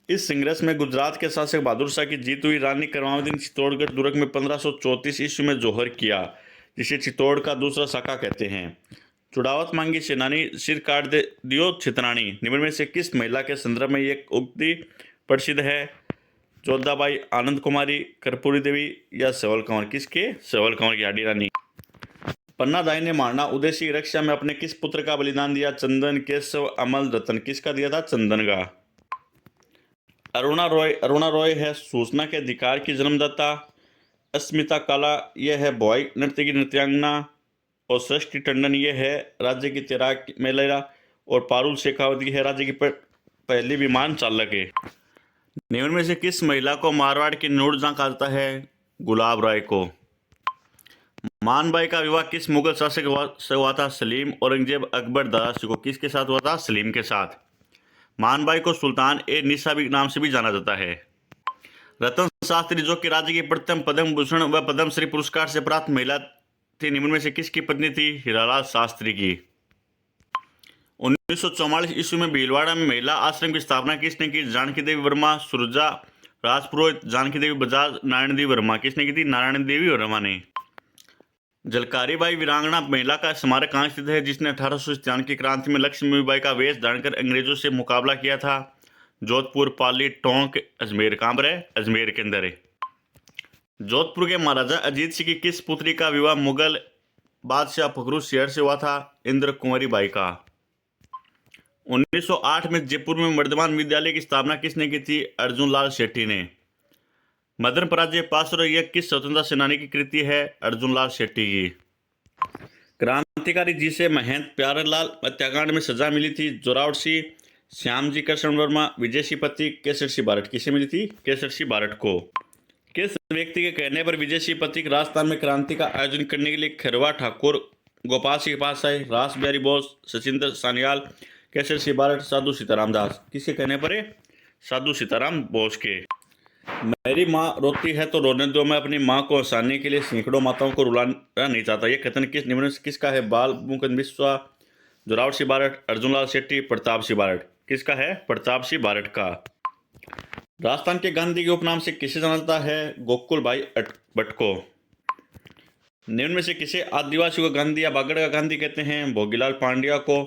इस संघर्ष में गुजरात के शासक बहादुर शाह की जीत हुई। रानी कर्मावती ने चित्तौड़गढ़ दुर्ग में 1534 ईस्वी में जौहर किया, जिसे चित्तौड़ का दूसरा शाखा कहते हैं। चुड़ावत मांगी सेनानी सिर काट दे दियो छितरानी। निम्न में से किस महिला के संदर्भ में यह उक्ति प्रसिद्ध है? जोधाबाई, आनंद कुमारी, कर्पूरी देवी या सेवल कंवर। किसके? सेवल कंवर की आडी रानी। पन्नादाई ने महाराणा उदय सिंह रक्षा में अपने किस पुत्र का बलिदान दिया? चंदन, केशव, अमल, रतन। किसका दिया था? चंदन का। अरुणा रॉय है सूचना के अधिकार की जन्मदाता। अस्मिता काला यह है बॉय नृत्य की नृत्यांगना। और सृष्टि टंडन ये है राज्य की तैराक महिला। और पारुल शेखावत है राज्य की पहली विमान चालक है। निम्न में से किस महिला को मारवाड़ की नूरजहां कहा जाता है? गुलाब राय को। मानबाई का विवाह किस मुगल शासक से हुआ था? सलीम, औरंगजेब, अकबर, दारा शिकोह। किसके साथ हुआ था? सलीम के साथ। मानबाई को सुल्तान ए निसा भी नाम से भी जाना जाता है। रतन शास्त्री जो कि राज्य की प्रथम पद्म भूषण व पद्मश्री पुरस्कार से प्राप्त महिला थी, निम्न में से किसकी पत्नी थी? हीरालाल शास्त्री की। 1944 ईस्वी में भीलवाड़ा में महिला आश्रम की स्थापना किसने की? जानकी देवी वर्मा, सुरजा राजपुरोहित, जानकी देवी बजाज, नारायण देवी वर्मा। किसने की थी? नारायण देवी वर्मा ने। जलकारीबाई वीरांगना महिला का स्मारक कहाँ स्थित है, जिसने 1897 की क्रांति में लक्ष्मीबाई का वेश धारणकर अंग्रेजों से मुकाबला किया था? जोधपुर, पाली, टोंक, अजमेर। कहाँ पर है? अजमेर के अंदर है। जोधपुर के महाराजा अजीत सिंह की किस पुत्री का विवाह मुगल बादशाह फखरुद्दीन शेर से हुआ था? इंद्र कुंवरी बाई का। 1908 में जयपुर में वर्धमान विद्यालय की स्थापना किसने की थी? अर्जुन लाल शेट्टी ने। मदन पराजय पासुर यह किस स्वतंत्रता सेनानी की कृति है? अर्जुन लाल शेट्टी की। क्रांतिकारी जी से महंत प्यारेलाल हत्याकांड में सजा मिली थी? जोरावर सिंह, श्यामजी कृष्ण वर्मा, विजय सिंह पति, केसर सिंह बारट। किसे मिली थी? केसर सिंह बारट को। किस व्यक्ति के कहने पर विजय सिंह पति राजस्थान में क्रांति का आयोजन करने के लिए खरवा ठाकुर गोपाल सिंह के पास आए? रास बिहारी बोस, सचिंद्र सान्याल, केसर सिंह बारट, साधु सीताराम दास। किसके कहने पर है? साधु सीताराम बोस के। मेरी माँ रोती है तो रोने दो, मैं अपनी माँ को हंसाने के लिए सैकड़ों माताओं को रुलाना नहीं चाहता। यह कथन किस निम्न से किसका है? बाल मुकुंद बिस्वा, जोरावर सिंह बारट, अर्जुन लाल शेट्टी, प्रताप सिंह बारट। किसका है? प्रताप सिंह बारट का। राजस्थान के गांधी के उपनाम से किसे जाना जाता है? गोकुल भाई भट्ट को। निम्न में से किसे आदिवासियों का गांधी या बागड़ का गांधी कहते हैं? भोगीलाल पांड्या को।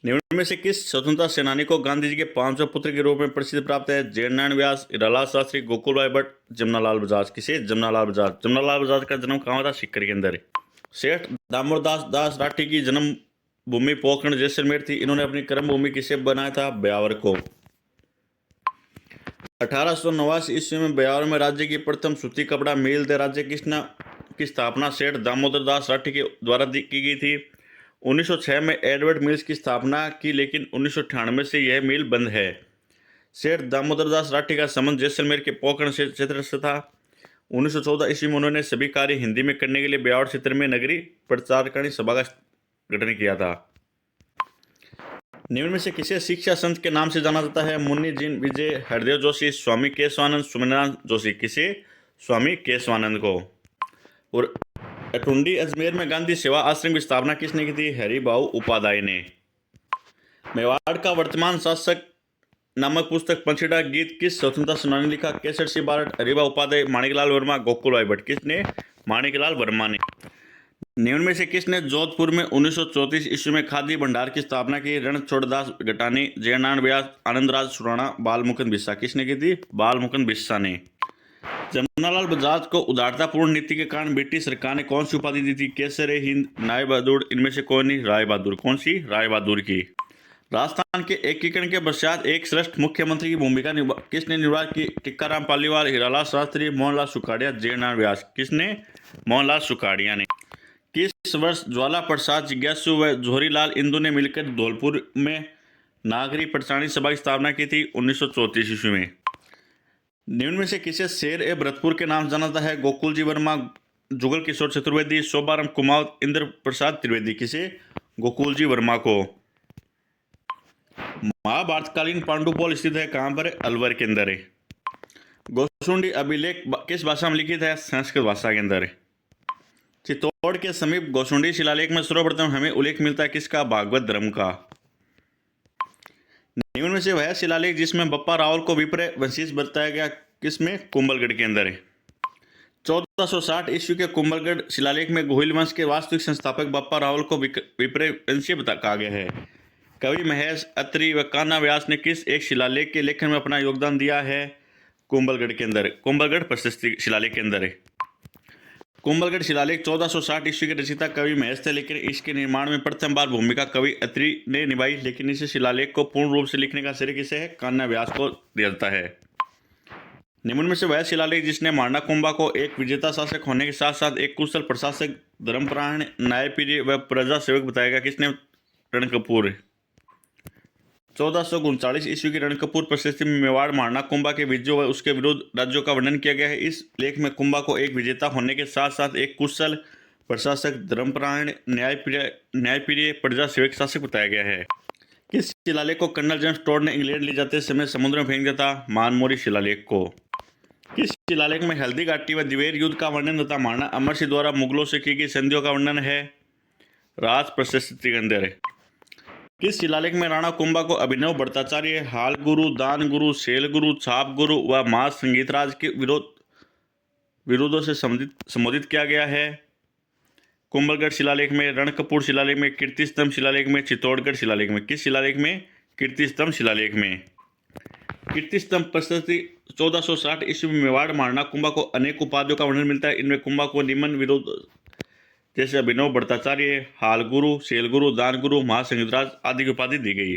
निम्न में से किस स्वतंत्रता सेनानी को गांधी जी के पांचवें पुत्र के रूप में प्रसिद्ध प्राप्त है? जयनारायण व्यास, हीरालाल शास्त्री, गोकुलभाई भट्ट, जमनालाल बजाज। किसे? जमनालाल बजाज। जमनालाल बजाज का जन्म कहाँ हुआ था? सीकर के अंदर। सेठ दामोदर दास राठी की जन्म भूमि पोखरण जैसलमेर थी। इन्होंने अपनी कर्म भूमि किसे बनाया था? ब्यावर को। 1889 ईस्वी में ब्यावर में राज्य की प्रथम सूती कपड़ा मिल दे राज्य की स्थापना सेठ दामोदर दास राठी के द्वारा की गई थी। 1906 में एडवर्ड मिल्स की स्थापना की, लेकिन 1998 से यह मिल बंद है। सेठ दामोदर दास राठी का संबंध जैसलमेर के पोखरण क्षेत्र से था। 1914 ईस्वी में उन्होंने सभी कार्य हिंदी में करने के लिए ब्यावर क्षेत्र में नगरीय प्रचारकारिणी सभा का गठन किया था। निम्न में से किसे शिक्षा संत के नाम से जाना जाता है? मुन्नी जिन विजय, हरदेव जोशी, स्वामी केशवानंद, सुमेरनाथ जोशी। किसे? स्वामी केशवानंद को। और अटुंडी अजमेर में गांधी सेवा आश्रम की स्थापना किसने की थी? हरिभाऊ उपाध्याय ने। मेवाड़ का वर्तमान शासक नामक पुस्तक पंचीड़ा गीत किस स्वतंत्रता सेनानी लिखा? केसर सिंह बारट, हरिभाऊ उपाध्याय, माणिकलाल वर्मा, गोकुलभाई भट्ट। किसने? माणिकलाल वर्मा ने। निम्न में से किसने जोधपुर में 1934 ईस्वी में खादी भंडार की स्थापना की? रणछोड़दास गटानी, जयनारायण व्यास, आनंदराज सुराणा, बालमुकुंद बिस्सा। किसने की थी? बालमुकुंद बिस्सा ने। जमनालाल बजाज को उदारतापूर्ण नीति के कारण ब्रिटिश सरकार ने कौन सी उपाधि दी थी? केसर हिंद, नाय बहादुर। इनमें से कौन नहीं? राय बहादुर। कौन सी? राय बहादुर की। राजस्थान के एकीकरण के पश्चात एक श्रेष्ठ मुख्यमंत्री की भूमिका किसने निर्वाह की? टिक्काराम पालीवाल, हीरालाल शास्त्री, मोहनलाल सुखाड़िया, जयनारायण व्यास। किसने? मोहनलाल सुखाड़िया ने। किस वर्ष ज्वाला प्रसाद जिज्ञासु व जोहरीलाल इंदू ने मिलकर धौलपुर में नागरिक प्रचारणी सभा की स्थापना की थी? 1934 ईस्वी में। निम्न में से किसे शेर ए भरतपुर के नाम जाना जाता है? गोकुल जी वर्मा, जुगल किशोर चतुर्वेदी, शोभाराम कुमावत, इंद्र प्रसाद त्रिवेदी। किसे? गोकुल जी वर्मा को। महाभारतकालीन पांडुपोल स्थित है कहाँ पर? अलवर के अंदर है। गोसुंडी अभिलेख किस भाषा में लिखित है? संस्कृत भाषा के अंदर है। चित्तौड़ के समीप गोसुंडी शिलालेख में सर्वप्रथम हमें उल्लेख मिलता है किसका? भागवत धर्म का। निम्न में से वह शिलालेख जिसमें बप्पा रावल को विप्र वंशीज बताया गया किसमें? कुंभलगढ़ के अंदर है। 1460 ईस्वी के कुंभलगढ़ शिलालेख में गोहिल वंश के वास्तविक संस्थापक बप्पा रावल को विप्र वंशीय कहा गया है। कवि महेश, अत्रि व कान्हा व्यास ने किस एक शिलालेख के लेखन में अपना योगदान दिया है? कुंभलगढ़ के अंदर। कुंभलगढ़ प्रशस्ति शिलालेख के अंदर है। कुंभलगढ़ शिलालेख 1460 ईस्वी के रचयिता कवि महेश थे, लेकिन इसके निर्माण में प्रथम बार भूमिका कवि अत्रि ने निभाई। लेकिन इस शिलालेख को पूर्ण रूप से लिखने का श्रेय किसे है? कान्हा व्यास को दिया जाता है। निम्न में से वह शिलालेख जिसने मारना कुंभा को एक विजेता शासक होने के साथ साथ एक कुशल प्रशासक, धर्मपरायण, न्यायप्रिय व प्रजा सेवक बताया गया किसने? रणकपूर। 1439 ईस्वी की रणकपूर प्रशस्ति में मेवाड़ मारना कुंभा के विजयों व उसके विरुद्ध राज्यों का वर्णन किया गया है। इस लेख में कुंभा को एक विजेता होने के साथ साथ एक कुशल प्रशासक, धर्मपरायण, न्यायप्रिय, प्रजा सेवक शासक बताया गया है। किस शिलालेख को कर्नल जेम्स टोड ने इंग्लैंड ले जाते समय समुद्र में फेंक दिया था? मानमोरी शिलालेख को। किस शिलालेख में हल्दी घाटी व दिवेर युद्ध का वर्णन तथा मारना अमर सिंह द्वारा मुगलों से की गई संधियों का वर्णन है? राज प्रशस्ति के अंदर है। किस शिलालेख में राणा कुंभा को अभिनव भट्टाचार्य, हाल गुरु, दान गुरु, शैल गुरु, छाप गुरु व मां संगीतराज के विरोधों से संबोधित किया गया है? कुंभलगढ़ शिलालेख में, रणकपूर शिलालेख में, कीर्तिस्तंभ शिलालेख में, चित्तौड़गढ़ शिलालेख में। किस शिलालेख में? कीर्तिस्तंभ शिलालेख में। कीर्तिस्तंभ प्रशस्ति 1460 ईस्वी में मेवाड़ मारना कुंभा को अनेक उपाधियों का वर्णन मिलता है। इनमें कुंभा को निम्न विरोध जैसे अभिनव भट्टाचार्य, हाल गुरु, शैल गुरु, दान गुरु, महासंगीतराज आदि की उपाधि दी गई।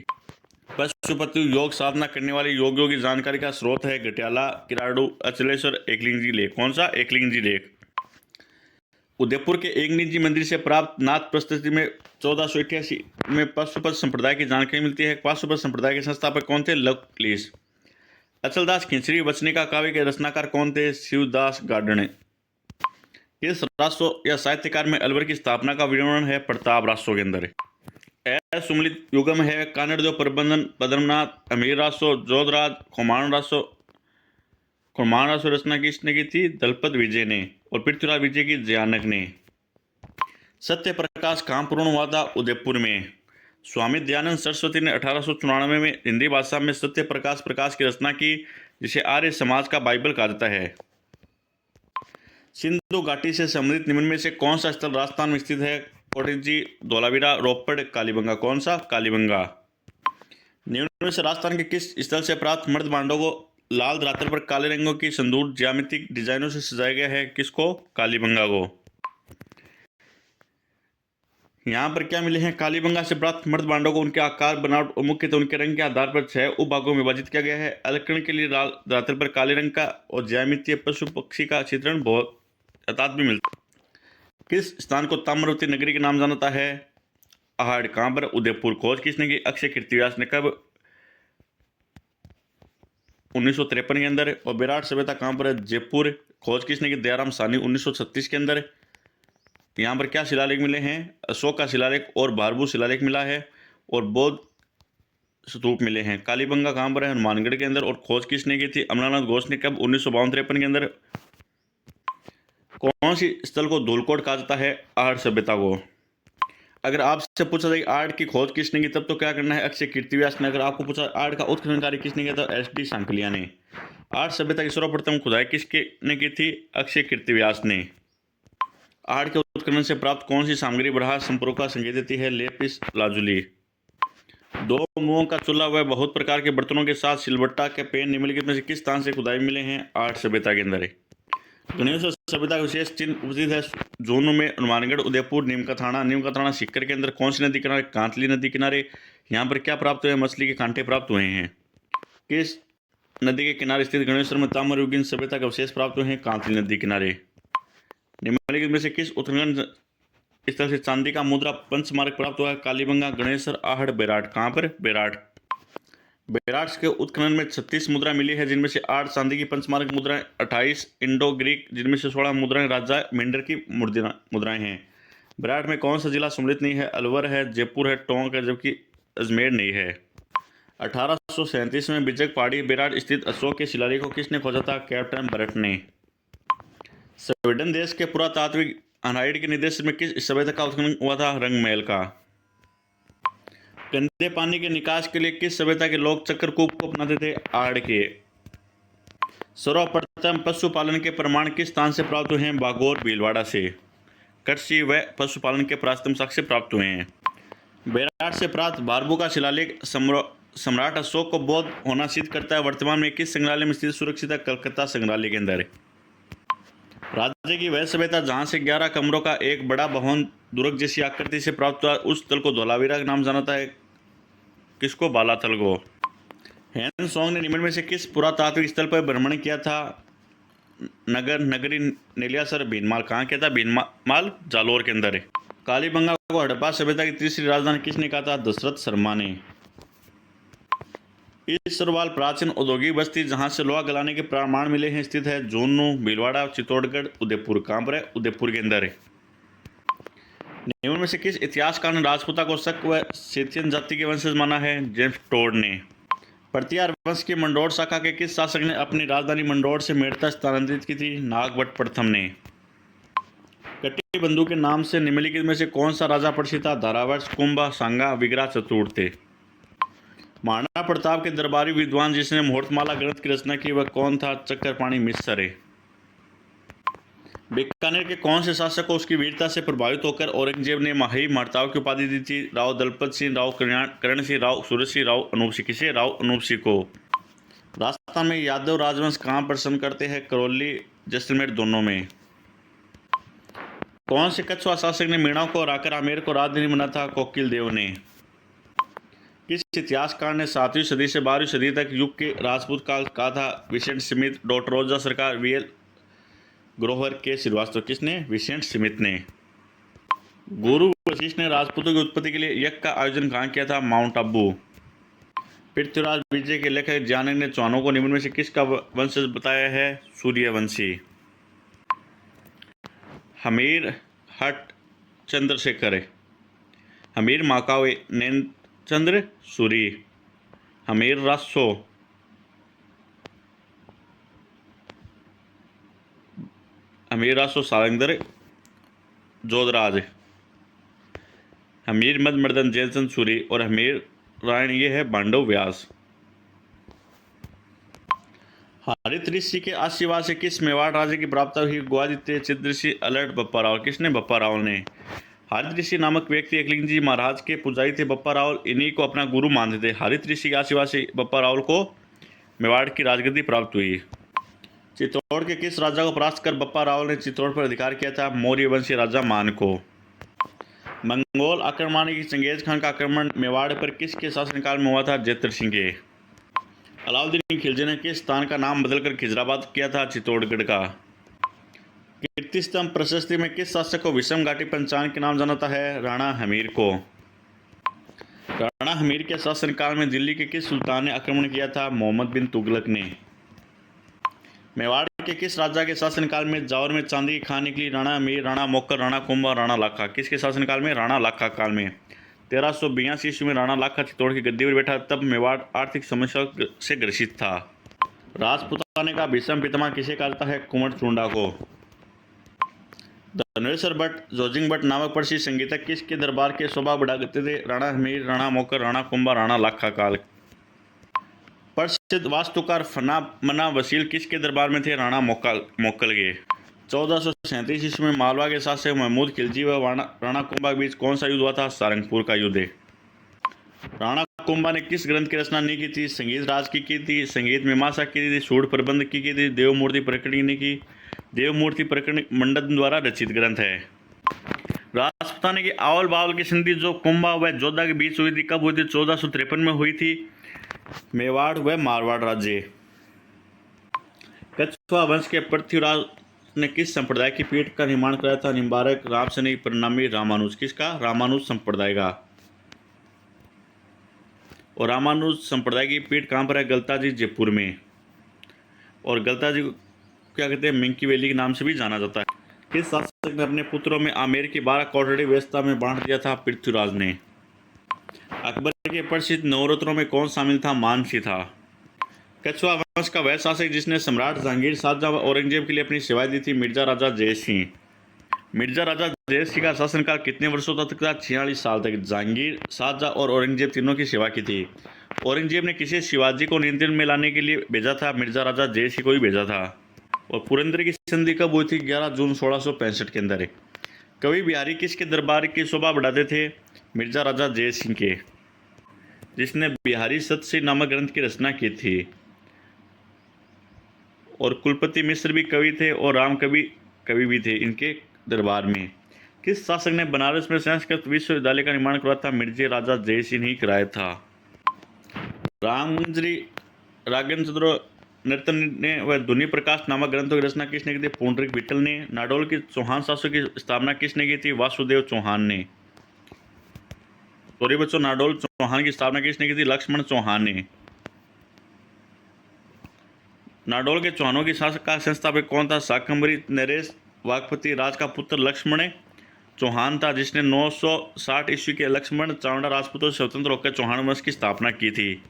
पशुपति योग साधना करने वाले योगियों की जानकारी का स्रोत है गटियाला, किराड़ू, अचलेश्वर, एकलिंग लेख। कौन सा? एकलिंग लेख। उदयपुर के एकलिंग जी मंदिर से प्राप्त नाथ प्रशस्ति में 1488 में पशुपत संप्रदाय की जानकारी मिलती है। पशुपत संप्रदाय के संस्थापक कौन थे? लवकुश। अचलदास खिंचरी वचनिका काव्य के रचनाकार कौन थे? शिवदास गार्डने। किस राष्ट्र या साहित्यकार में अलवर की स्थापना का वर्णन है? प्रताप राष्ट्रों के अंदर है। सुमिलित युगम है, कानड़देव प्रबंधन, पद्मनाथ, अमीर राष्ट्र, जोधराज, खुमान राष्ट्र रचना किसने की थी? दलपत विजय ने। और पृथ्वीराज विजय की जयानक ने। सत्य प्रकाश कहाँ पूर्ण हुआ था? उदयपुर में। स्वामी दयानंद सरस्वती ने 1894 में हिंदी भाषा में सत्य प्रकाश की रचना की, जिसे आर्य समाज का बाइबल कहा जाता है। सिंधु घाटी से संबंधित निम्न में से कौन सा स्थल राजस्थान में स्थित है? कोटची, धोलावीरा, रोपड़, कालीबंगा। कौन सा? कालीबंगा। निम्न में से राजस्थान के किस स्थल से प्राप्त मर्द बांडों को लाल धरातल पर काले रंगों की संदूर ज्यामितिक डिजाइनों से सजाया गया है? किसको? कालीबंगा को। यहाँ पर क्या मिले हैं? कालीबंगा से प्राप्त मर्द बांडों को उनके आकार, बनावट और मुख्यतः उनके रंग के आधार पर 6 उपभागों में विभाजित किया गया है। अलंकरण के लिए लाल धरातल पर काले रंग का और ज्यामितीय पशु पक्षी का चित्रण बहुत अतात भी मिलता है। किस स्थान को ताम्रवती नगरी के नाम जानता है? आहड़। कहाँ पर? उदयपुर। खोज किसने की? अक्षय कीर्तिव्यास ने। कब? 1953 के अंदर। और विराट सभ्यता कहाँ पर है? जयपुर। खोज किसने की? दयाराम साहनी 1936 के अंदर। यहाँ पर क्या शिलालेख मिले हैं? अशोक का शिलालेख और भारभू शिलालेख मिला है और बौद्ध स्तूप मिले हैं। कालीबंगा कहाँ पर है? हनुमानगढ़ के अंदर। और खोज किसने की थी? अमरनाथ घोष ने। कब? 1952-53 के अंदर। कौन सी स्थल को धूलकोट कहा जाता है? आहड़ सभ्यता को। अगर आपसे पूछा जाए आहड़ की खोज किसने की, तब तो क्या करना है? अक्षय कीर्तिव्यास ने। अगर आपको पूछा आहड़ का उत्खनन कार्य किसने किया, तो एस डी सांकलिया ने। आहड़ सभ्यता की सर्वप्रथम खुदाई किसके ने की थी? अक्षय कीर्तिव्यास ने। आहड़ के उत्खनन से प्राप्त कौन सी सामग्री बराह संपर्क का संकेत देती है? Lapis lazuli. दो मुंहों का चूल्हा व बहुत प्रकार के बर्तनों के साथ सिलबट्टा के पेन निम्नलिखित में से किस स्थान से खुदाई मिले हैं? आहड़ सभ्यता के अंदर। गणेश सभ्यता का विशेष चिन्ह उपस्थित है जोनों में हनुमानगढ़, उदयपुर, नीम का थाना। नीम का थाना सीकर के अंदर। कौन सी नदी किनारे? कांतली नदी किनारे। यहाँ पर क्या प्राप्त हुए? मछली के कांटे प्राप्त हुए हैं। किस नदी के किनारे स्थित गणेश्वर में ताम्रयुगीन सभ्यता का अवशेष प्राप्त हुए हैं? कांतली नदी किनारे। निम्नलिखित में से किस उत्खनन स्थल से चांदी का मुद्रा पंचमार्क प्राप्त हुआ है? कालीबंगा, गणेशर, आहड़, बेराट। कहाँ पर? बेराट। बेराट के उत्खनन में 36 मुद्रा मिली है, जिनमें से 8 चांदी की पंचमार्क मुद्राएं, 28 इंडो ग्रीक, जिनमें से 16 मुद्राएं राजा मेंढर की मुद्राएं हैं। बेराट में कौन सा जिला सम्मिलित नहीं है? अलवर है, जयपुर है, टोंक है, जबकि अजमेर नहीं है। 1837 में बिजक पहाड़ी बेराट स्थित अशोक के शिलालेख को किसने खोजा था? कैप्टन बरट ने। स्वीडन देश के पुरातात्विक अनाइड के निर्देशन में किस सभ्यता का उत्खनन हुआ था? रंगमहल का। गंदे पानी के निकास के लिए किस सभ्यता के लोग चक्रकूप को अपनाते थे? आहड़ के। सर्वप्रथम पशुपालन के प्रमाण किस स्थान से प्राप्त हुए हैं? बागोर, भीलवाड़ा से। कृषि व पशुपालन के प्राचीनतम साक्ष्य प्राप्त हुए हैं। बेराट से प्राप्त भारभू का शिलालेख सम्राट अशोक को बौद्ध होना सिद्ध करता है। वर्तमान में किस संग्रहालय में स्थित सुरक्षित है? कलकत्ता संग्रहालय के अंदर। राज्य की वह सभ्यता जहां से 11 कमरों का एक बड़ा भवन दुर्ग जैसी आकृति से प्राप्त हुआ, उस स्थल को धोलावीरा का नाम जानता है। किसको? बालाथल को। हेन सोंग ने निम्न में से किस पुरातात्विक स्थल पर भ्रमण किया था? नगर, नगरी, नेलियासर, भीनमाल। कहाँ किया था? भीनमाल, जालोर के अंदर है। कालीबंगा को हड़प्पा सभ्यता की तीसरी राजधानी किसने कहा था? दशरथ शर्मा ने। ईश्वरवाल प्राचीन औद्योगिक बस्ती जहां से लोहा गलाने के प्रमाण मिले हैं स्थित है? झुंझुनू, भीलवाड़ा, चित्तौड़गढ़, उदयपुर। कहाँ पर है? उदयपुर के अंदर है। निम्न में से किस इतिहासकार ने राजपूता को शक व सेथियन जाति के वंशज माना है? जेम्स टोड ने। प्रतिहार वंश की मंडोर शाखा के किस शासक ने अपनी राजधानी मंडोर से मेड़ता स्थानांतरित की थी? नागभट्ट प्रथम ने। कटिबंधु के नाम से निम्नलिखित में से कौन सा राजा प्रसिद्ध था? धारावर्ष, कुंभा, सांगा, विग्रह, चतुर्थ। महाराणा प्रताप के दरबारी विद्वान जिसने मुहूर्तमाला ग्रंथ की रचना की, वह कौन था? चक्रपाणी मिश्र। बीकानेर के कौन से शासक को उसकी वीरता से प्रभावित होकर औरंगजेब ने माही मर्ताव की उपाधि दी थी? राव दलपत सिंह, राव करण सिंह, राव सूरज सिंह, राव अनूप सिंह। किसे? राव अनूप सिंह को। राजस्थान में यादव राजवंश कहाँ प्रसन्न करते हैं? करौली, जैसलमेर, दोनों में। कौन से कछुआ शासक ने मीणा को हराकर आमेर को राजधानी बना था? कोकिल देव ने। किस इतिहासकार ने 7वीं सदी से 12वीं सदी तक युग के राजपूत काल कहा था? विसेंट स्मिथ, डॉक्टर रोजा सरकार, वीएल ग्रोवर, के श्रीवास्तव। किसने? विसेंट स्मिथ ने। गुरु वशिष्ठ ने राजपूतों की उत्पत्ति के लिए यज्ञ का आयोजन कहाँ किया था? माउंट आबू। पृथ्वीराज विजय के लेखक ज्ञानक ने चौहानों को निम्न में से किसका वंशज बताया है? सूर्यवंशी। हमीर हट चंद्रशेखर, हमीर माकावे नैनचंद्र सूरी, हमीर रासो सारंगधर जोधराज, हमीर मद मर्दन जयचंद सूरी और हमीर रायण ये है बांडव व्यास। हरित ऋषि के आशीर्वाद से किस मेवाड़ राज्य की प्राप्ति हुई? ग्वादित्य, चिद्रसी, अलर्ट, बप्पा राव। किसने? बप्पा राव ने। हरित ऋषि नामक व्यक्ति एकलिंग जी महाराज के पुजारी थे बप्पा रावल, इन्हीं को अपना गुरु मानते थे। हरित ऋषि के आशीर्वाद से बप्पा रावल को मेवाड़ की राजगद्दी प्राप्त हुई। चित्तौड़ के किस राजा को परास्त कर बप्पा रावल ने चित्तौड़ पर अधिकार किया था? मौर्य वंशी राजा मान को। मंगोल आक्रमण की चंगेज खान का आक्रमण मेवाड़ पर किसके शासनकाल में हुआ था? जैतर सिंह के। अलाउद्दीन खिलजी ने किस स्थान का नाम बदलकर खिजराबाद किया था? चित्तौड़गढ़ का। कीर्ति स्तंभ प्रशस्ति में किस शासक को विषम घाटी पंचांग के नाम जाना है? राणा हमीर को। राणा हमीर के शासनकाल में दिल्ली के किस सुल्तान ने आक्रमण किया था? मोहम्मद बिन तुगलक ने। मेवाड़ के किस राजा के शासनकाल में जावर में चांदी की खान निकली? राणा हमीर, राणा मोक्कर, राणा कुंभा, राणा लाखा। किसके शासनकाल में? राणा लाखा काल में। 1382 ईस्वी में राणा लाखा चित्तौड़ की गद्दी पर बैठा, तब मेवाड़ आर्थिक समस्या से ग्रसित था। राजपुताने का भीषम पितामह किसे कहा जाता है? कुंवर चुंडा को। धनेश्वर भट्ट, जोजिंग भट्ट नामक प्रसिद्ध संगीतक किसके दरबार के शोभा बढ़ाते थे? राणा हमीर, राणा मोक्कर, राणा कुंभा, राणा लाखा काल। प्रसिद्ध वास्तुकार फना मना वसील किसके दरबार में थे? राणा मोक्कल के। 1437 ईस्वी में मालवा के शासक महमूद खिलजी व राणा कुंभा के बीच कौन सा युद्ध हुआ था? सारंगपुर का युद्ध। राणा कुंभा ने किस ग्रंथ की रचना नहीं की थी? संगीत राज की थी, संगीत मीमांसा की थी, सूढ़ प्रबंध की थी, देवमूर्ति प्रकटनी ने की। देवमूर्ति प्रकरण मंडन द्वारा रचित ग्रंथ है। राजपुताने की आवल बावल की संधि जो कुंभा व जोधा के बीच हुई थी, कब हुई थी? 1453 में हुई थी। मेवाड़ व मारवाड़ राज्य। कछुआ वंश के पृथ्वीराज ने किस संप्रदाय की पीठ का निर्माण कराया था? निम्बारक, रामसनी, परिणामी, रामानुज। किसका? रामानुज संप्रदाय का। और रामानुज संप्रदाय की पीठ कहाँ पर है? गलता जी, जयपुर में। और गलता जी क्या कहते हैं? मिंकी वैली के नाम से भी जाना जाता है। किस शासक ने अपने पुत्रों में आमेर की 12 कोठड़ी व्यवस्था में बांट दिया था? पृथ्वीराज ने। अकबर के प्रसिद्ध नवरत्नों में कौन शामिल था? मानसी था। कछुआ वंश का वह शासक जिसने सम्राट जहांगीर, शाहजहां व औरंगजेब के लिए अपनी सेवाएं दी थी? मिर्जा राजा जय सिंह। मिर्जा राजा जय सिंह का शासनकाल कितने वर्षों तक था? 46 साल तक। जहांगीर, शाहजहां और औरंगजेब तीनों की सेवा की थी। औरंगजेब ने किसे शिवाजी को नियंत्रण में लाने के लिए भेजा था? मिर्जा राजा जय सिंह को ही भेजा था। और पुरंदर की संधि कब हुई थी? 11 जून 1665 के अंदर। कवि बिहारी किसके दरबार की शोभा बढ़ाते थे? मिर्जा राजा जय सिंह के, जिसने बिहारी सतसी नामक ग्रंथ की रचना की थी। और कुलपति मिश्र भी कवि थे और राम कवि भी थे इनके दरबार में। किस शासक ने बनारस में संस्कृत विश्वविद्यालय का निर्माण करवाया था? मिर्जे राजा जय सिंह ही कराया था। रामगंजरी रागेंद्र नर्तन ने व ध्वनि प्रकाश नामक ग्रंथों की रचना किसने की थी? पुंडरीक विठल ने। नाडोल की चौहान शासक की स्थापना किसने की थी? वासुदेव चौहान ने। सॉरी बच्चों, नाडोल चौहान की स्थापना किसने की थी? लक्ष्मण चौहान ने। नाडोल के चौहानों की शासक का संस्थापक कौन था? शाकंभरी नरेश वाघपति राज का पुत्र लक्ष्मण चौहान था, जिसने 960 ईस्वी के लक्ष्मण चावड़ा राजपूतों से स्वतंत्र होकर चौहान वंश की स्थापना की थी।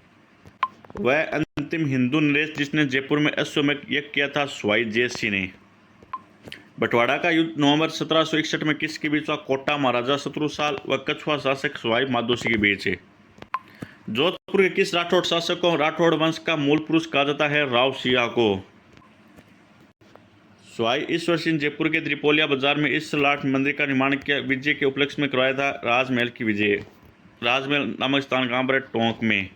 वह अंतिम हिंदू नरेश जिसने जयपुर में अश्वमेध यज्ञ किया था? स्वाई जय सिंह ने। बंटवाड़ा का युद्ध नवंबर 1761 में किसके बीच हुआ? कोटा महाराजा शत्रुसाल व कछुआ शासक सवाई माधोसी के बीच। जोधपुर के किस राठौड़ शासक को राठौड़ वंश का मूल पुरुष कहा जाता है? राव सिया को। स्वाई ईश्वर सिंह जयपुर के त्रिपोलिया बाजार में इस लाठ मंदिर का निर्माण किया विजय के उपलक्ष्य में करवाया था? राजमहल की विजय। राजमहल नामक स्थान कहाँ पर है? टोंक में।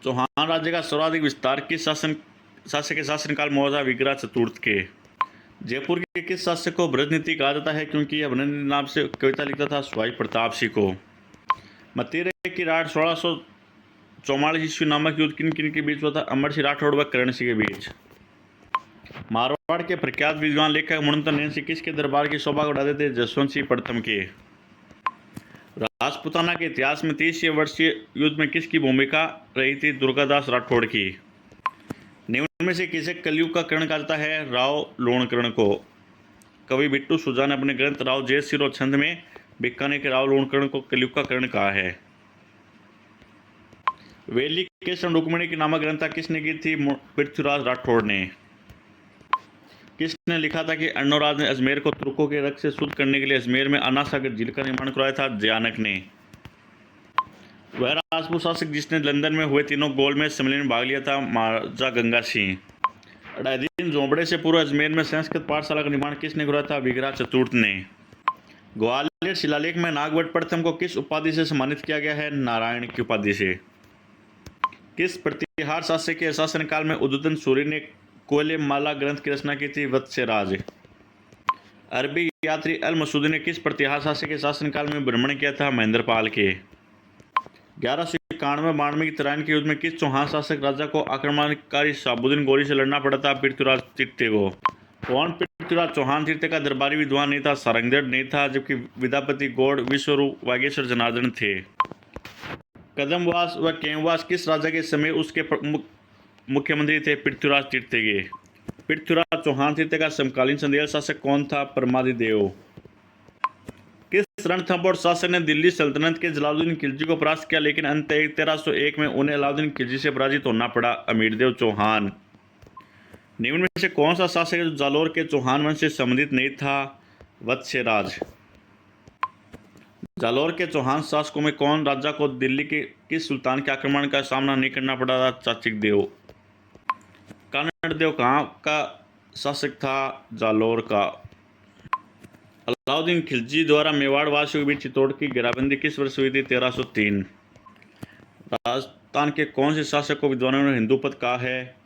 चौहान राज्य का सर्वाधिक विस्तार किस शासक के शासनकाल में हुआ था? विग्रह चतुर्थ के। जयपुर के किस शासक को ब्रजनीति कहा जाता है क्योंकि यह ब्रजनीति नाम से कविता लिखता था? स्वाई प्रताप सिंह को। मतीरे की राठ 1644 ईस्वी नामक युद्ध किन किन के बीच हुआ था? अमर सिंह राठौड़ व करण सिंह के बीच। मारवाड़ के प्रख्यात विद्वान लेखक मुंतन नैन सिंह किसके दरबार की शोभा बढ़ाते थे? जसवंत सिंह प्रथम के। राजपूताना के इतिहास में 30 वर्षीय युद्ध में किसकी भूमिका रही थी? दुर्गादास राठौड़ की। निम्न में से किसे कलयुग का कर्ण कहा जाता है? राव लोणकर्ण को। कवि बिट्टू सुजा ने अपने ग्रंथ राव जय सिंह छंद में बीकानेर के राव लोणकर्ण को कलयुग का कर्ण कहा है। वैलिक केसर रुक्मिणी की नामक ग्रंथा किसने की थी? पृथ्वीराज राठौड़ ने। किसने लिखा था कि अर्णोराज ने अजमेर को तुर्कों के रक्त से शुद्ध करने के लिए अजमेर में अन्नासागर झील का निर्माण करवाया था? जयानक ने। वह राजपूत शासक जिसने लंदन में हुए तीनों गोलमेज सम्मेलन में भाग लिया था? महाराजा गंगा सिंह। अडादीन झोंपड़े से पूर्व अजमेर में संस्कृत पाठशाला का निर्माण किसने करवाया था? विग्रह चतुर्थ ने। ग्वालियर शिलालेख में नागभट्ट प्रथम को किस उपाधि से सम्मानित किया गया है? नारायण की उपाधि से। किस प्रतिहार शासक के शासनकाल में उद्योधन सूरी ने कोयले माला ग्रंथ की रचना की थी? वत्सराज। अरबी यात्री अल मसूदी ने किस प्रतिहार शासक के शासनकाल में भ्रमण किया था? महेंद्रपाल के। 1191 की तराइन के युद्ध में किस चौहान शासक राजा को आक्रमणकारी शाहबुद्दीन गोरी से लड़ना पड़ा था? पृथ्वीराज तृतीय को। कौन पृथ्वीराज चौहान तृतीय का दरबारी विद्वान नहीं था? सारंगधर नहीं था, जबकि विद्यापति गौड़ विश्वरूप वागेश्वर जनार्दन थे। कदमवास व केमवास किस राजा के समय उसके मुख्यमंत्री थे? पृथ्वीराज तृतीय के। पृथ्वीराज चौहान तृतीय का समकालीन संदेह शासक कौन था? परमादिदेव। किस रणथंभौर शासक ने दिल्ली सल्तनत के जलालुद्दीन खिलजी को परास्त किया, लेकिन अंत 1301 में उन्हें अलाउद्दीन खिलजी से पराजित होना पड़ा? अमीरदेव चौहान। निम्न में से कौन सा शासक है जो जालोर के चौहान वंश से संबंधित नहीं था? वत्सराज। जालोर के चौहान शासकों में कौन राजा को दिल्ली के किस सुल्तान के आक्रमण का सामना नहीं करना पड़ा था? चाचिक देव। कानड़ देव कहाँ का शासक था? जालोर का। अलाउद्दीन खिलजी द्वारा मेवाड़ वासियों के बीच चित्तौड़ की घेराबंदी किस वर्ष हुई थी? 1303। राजस्थान के कौन से शासक को विद्वानों ने हिंदू पद कहा है?